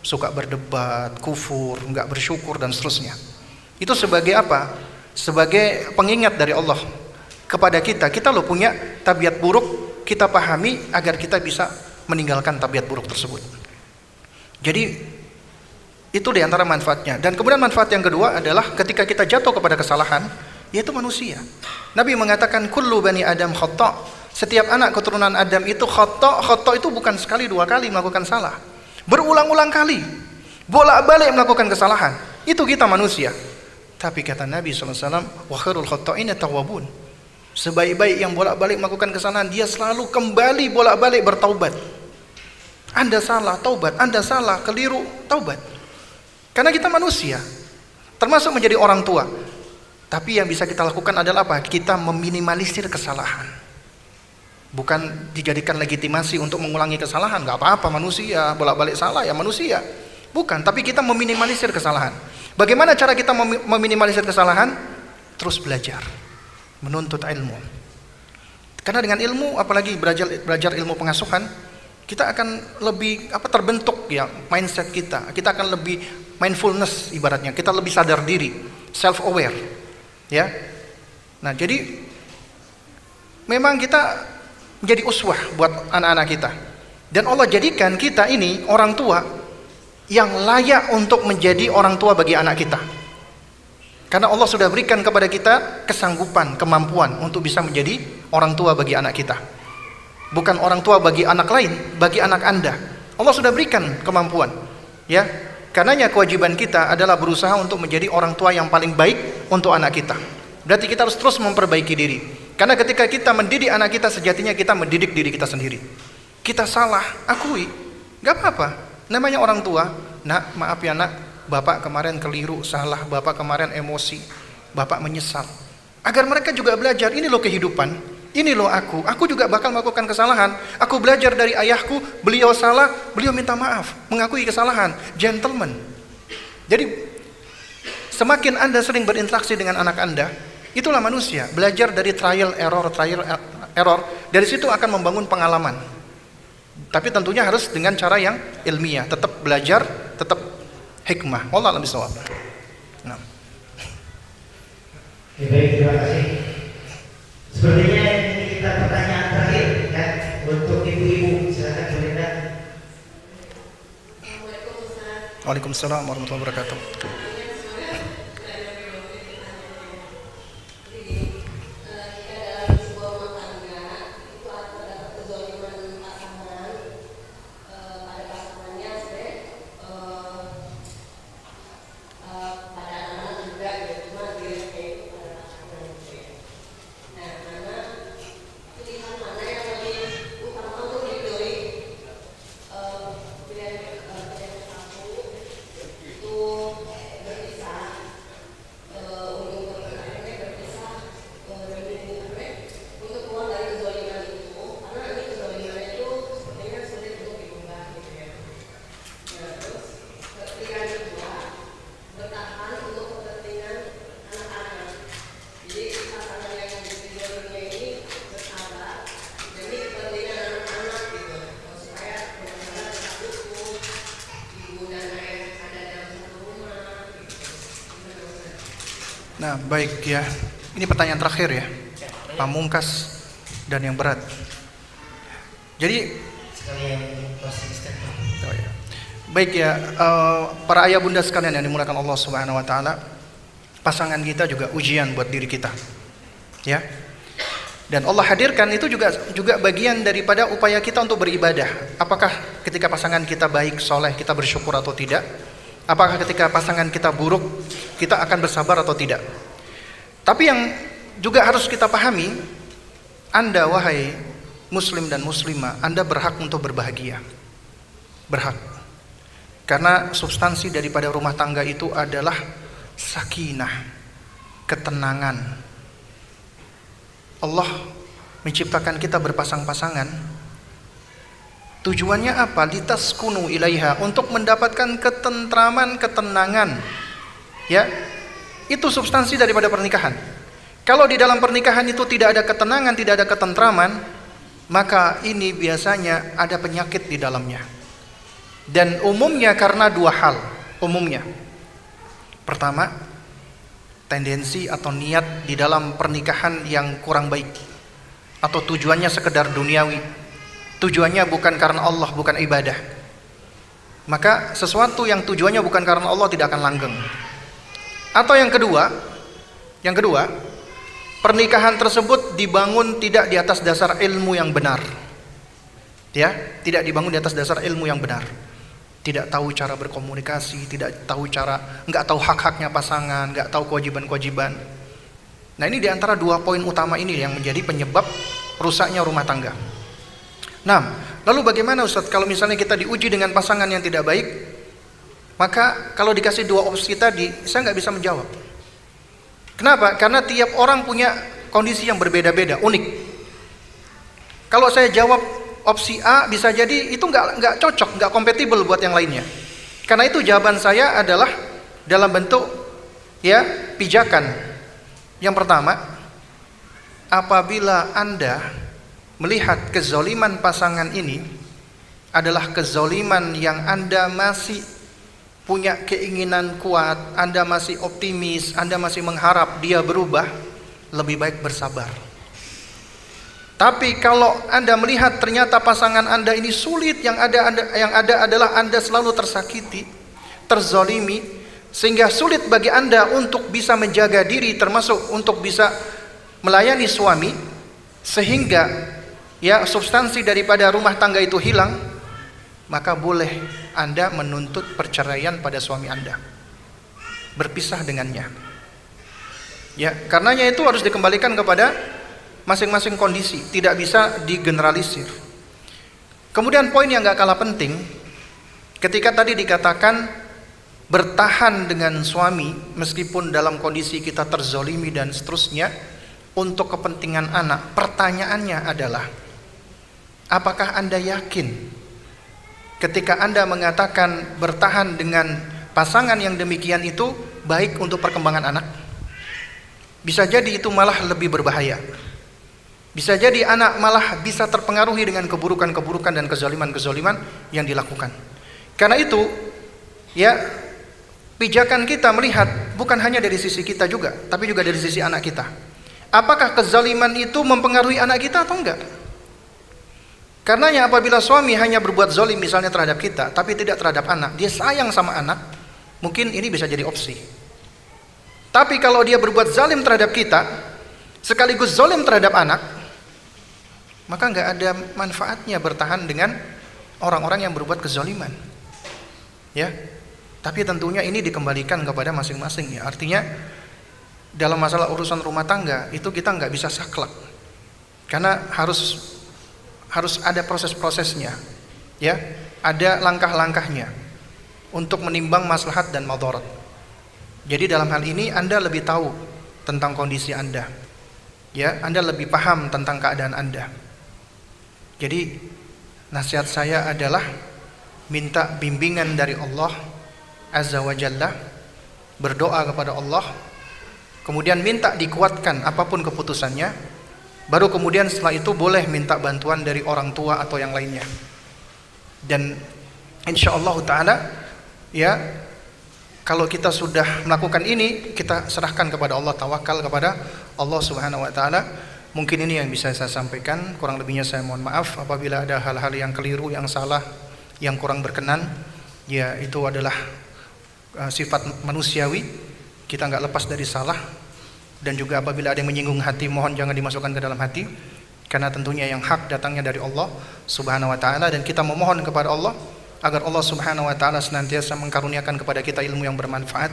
suka berdebat, kufur, nggak bersyukur dan seterusnya. Itu sebagai apa? Sebagai pengingat dari Allah kepada kita. Kita loh punya tabiat buruk, kita pahami agar kita bisa meninggalkan tabiat buruk tersebut. Jadi itu diantara manfaatnya. Dan kemudian manfaat yang kedua adalah ketika kita jatuh kepada kesalahan, yaitu manusia. Nabi mengatakan kullu bani Adam khata'. Setiap anak keturunan Adam itu khata'. Khata' itu bukan sekali 2 kali melakukan salah, berulang-ulang kali, bolak-balik melakukan kesalahan. Itu kita manusia. Tapi kata Nabi SAW, wa khairul khata'ina tawwabun. Sebaik-baik yang bolak-balik melakukan kesalahan, dia selalu kembali bolak-balik bertaubat. Anda salah, taubat. Anda salah, keliru, taubat. Karena kita manusia, termasuk menjadi orang tua. Tapi yang bisa kita lakukan adalah apa? Kita meminimalisir kesalahan. Bukan dijadikan legitimasi untuk mengulangi kesalahan. Gak apa-apa, manusia, bolak-balik salah ya manusia. Bukan, tapi kita meminimalisir kesalahan. Bagaimana cara kita meminimalisir kesalahan? Terus belajar, menuntut ilmu. Karena dengan ilmu, apalagi belajar ilmu pengasuhan, kita akan lebih terbentuk ya mindset kita. Kita akan lebih mindfulness ibaratnya. Kita lebih sadar diri, self aware. Ya. Nah, jadi memang kita menjadi uswah buat anak-anak kita. Dan Allah jadikan kita ini orang tua yang layak untuk menjadi orang tua bagi anak kita. Karena Allah sudah berikan kepada kita kesanggupan, kemampuan untuk bisa menjadi orang tua bagi anak kita. Bukan orang tua bagi anak lain, bagi anak Anda. Allah sudah berikan kemampuan. Ya. Karenanya kewajiban kita adalah berusaha untuk menjadi orang tua yang paling baik untuk anak kita. Berarti kita harus terus memperbaiki diri. Karena ketika kita mendidik anak kita, sejatinya kita mendidik diri kita sendiri. Kita salah, akui, gak apa-apa. Namanya orang tua. Nak, maaf ya nak, bapak kemarin keliru, salah, bapak kemarin emosi, bapak menyesal. Agar mereka juga belajar, ini loh kehidupan, ini loh aku juga bakal melakukan kesalahan. Aku belajar dari ayahku, beliau salah, beliau minta maaf, mengakui kesalahan, gentleman. Jadi semakin Anda sering berinteraksi dengan anak Anda, itulah manusia, belajar dari trial error. Dari situ akan membangun pengalaman. Tapi tentunya harus dengan cara yang ilmiah, tetap belajar, tetap hikmah. Wallahu a'lam bishawab. Nah.
Baik, terima kasih. Sepertinya ini kita pertanyaan terakhir ya untuk ibu-ibu. Silakan Bu Linda.
Waalaikumsalam warahmatullahi wabarakatuh. Nah, baik ya. Ini pertanyaan terakhir ya. Pamungkas dan yang berat. Jadi oh ya. Baik ya, para ayah bunda sekalian yang dimuliakan Allah Subhanahu wa taala, pasangan kita juga ujian buat diri kita. Ya. Dan Allah hadirkan itu juga bagian daripada upaya kita untuk beribadah. Apakah ketika pasangan kita baik, soleh, kita bersyukur atau tidak? Apakah ketika pasangan kita buruk, kita akan bersabar atau tidak? Tapi yang juga harus kita pahami, Anda wahai muslim dan muslimah, Anda berhak untuk berbahagia. Berhak. Karena substansi daripada rumah tangga itu adalah sakinah, ketenangan. Allah menciptakan kita berpasang-pasangan. Tujuannya apa? Litaskunu ilaiha, untuk mendapatkan ketentraman, ketenangan. Ya. Itu substansi daripada pernikahan. Kalau di dalam pernikahan itu tidak ada ketenangan, tidak ada ketentraman, maka ini biasanya ada penyakit di dalamnya. Dan umumnya karena dua hal. Umumnya. Pertama, tendensi atau niat di dalam pernikahan yang kurang baik. Atau tujuannya sekedar duniawi. Tujuannya bukan karena Allah, bukan ibadah. Maka sesuatu yang tujuannya bukan karena Allah tidak akan langgeng. Atau yang kedua, pernikahan tersebut dibangun tidak di atas dasar ilmu yang benar. Ya, tidak dibangun di atas dasar ilmu yang benar. Tidak tahu cara berkomunikasi, nggak tahu hak-haknya pasangan, nggak tahu kewajiban-kewajiban. Nah, ini diantara dua poin utama ini yang menjadi penyebab rusaknya rumah tangga. Nah, lalu bagaimana Ustaz kalau misalnya kita diuji dengan pasangan yang tidak baik? Maka kalau dikasih dua opsi tadi, saya nggak bisa menjawab. Kenapa? Karena tiap orang punya kondisi yang berbeda-beda, unik. Kalau saya jawab opsi A, bisa jadi itu nggak cocok, nggak kompatibel buat yang lainnya. Karena itu jawaban saya adalah dalam bentuk ya pijakan. Yang pertama, apabila Anda melihat kezoliman pasangan ini adalah kezoliman yang Anda masih punya keinginan kuat, Anda masih optimis, Anda masih mengharap dia berubah, lebih baik bersabar. Tapi kalau Anda melihat ternyata pasangan Anda ini sulit, yang ada adalah Anda selalu tersakiti, terzolimi, sehingga sulit bagi Anda untuk bisa menjaga diri, termasuk untuk bisa melayani suami, sehingga ya substansi daripada rumah tangga itu hilang, maka boleh Anda menuntut perceraian pada suami Anda, berpisah dengannya. Ya, karenanya itu harus dikembalikan kepada masing-masing kondisi, tidak bisa digeneralisir. Kemudian poin yang gak kalah penting, ketika tadi dikatakan bertahan dengan suami meskipun dalam kondisi kita terzolimi dan seterusnya untuk kepentingan anak, pertanyaannya adalah, apakah Anda yakin ketika Anda mengatakan bertahan dengan pasangan yang demikian itu baik untuk perkembangan anak. Bisa jadi itu malah lebih berbahaya. Bisa jadi anak malah bisa terpengaruhi dengan keburukan-keburukan dan kezaliman-kezaliman yang dilakukan. Karena itu, ya, pijakan kita melihat bukan hanya dari sisi kita juga, tapi juga dari sisi anak kita. Apakah kezaliman itu mempengaruhi anak kita atau enggak? Karenanya apabila suami hanya berbuat zalim misalnya terhadap kita, tapi tidak terhadap anak, dia sayang sama anak, mungkin ini bisa jadi opsi. Tapi kalau dia berbuat zalim terhadap kita, sekaligus zalim terhadap anak, maka nggak ada manfaatnya bertahan dengan orang-orang yang berbuat kezaliman. Ya, tapi tentunya ini dikembalikan kepada masing-masing. Ya, artinya dalam masalah urusan rumah tangga itu kita nggak bisa saklek, karena harus ada proses-prosesnya, ya, ada langkah-langkahnya untuk menimbang maslahat dan madarat. Jadi dalam hal ini Anda lebih tahu tentang kondisi Anda, ya, Anda lebih paham tentang keadaan Anda. Jadi nasihat saya adalah minta bimbingan dari Allah Azza wa Jalla, berdoa kepada Allah, kemudian minta dikuatkan apapun keputusannya, baru kemudian setelah itu boleh minta bantuan dari orang tua atau yang lainnya. Dan insyaallah ta'ala, ya, kalau kita sudah melakukan ini, kita serahkan kepada Allah, tawakal kepada Allah Subhanahu wa ta'ala. Mungkin ini yang bisa saya sampaikan, kurang lebihnya saya mohon maaf apabila ada hal-hal yang keliru, yang salah, yang kurang berkenan. Ya, itu adalah sifat manusiawi, kita nggak lepas dari salah. Dan juga apabila ada yang menyinggung hati, mohon jangan dimasukkan ke dalam hati, karena tentunya yang hak datangnya dari Allah Subhanahu wa ta'ala. Dan kita memohon kepada Allah agar Allah Subhanahu wa ta'ala senantiasa mengkaruniakan kepada kita ilmu yang bermanfaat,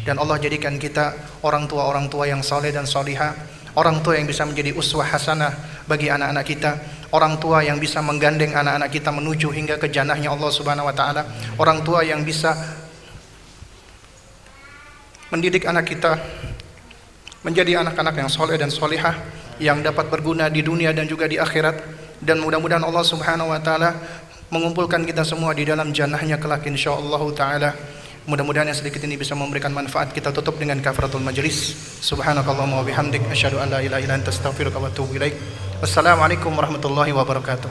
dan Allah jadikan kita orang tua yang saleh dan salihah, orang tua yang bisa menjadi uswah hasanah bagi anak-anak kita, orang tua yang bisa menggandeng anak-anak kita menuju hingga ke jannahnya Allah Subhanahu wa ta'ala, orang tua yang bisa mendidik anak kita menjadi anak-anak yang soleh dan solihah, yang dapat berguna di dunia dan juga di akhirat. Dan mudah-mudahan Allah Subhanahu wa ta'ala mengumpulkan kita semua di dalam jannahnya kelak insyaallah ta'ala. Mudah-mudahan yang sedikit ini bisa memberikan manfaat. Kita tutup dengan kafaratul majlis. Subhanakallahumma wa bihamdik, asyhadu an la ilaha illa anta astaghfiruka wa atubu ilaik. Wassalamualaikum warahmatullahi wabarakatuh.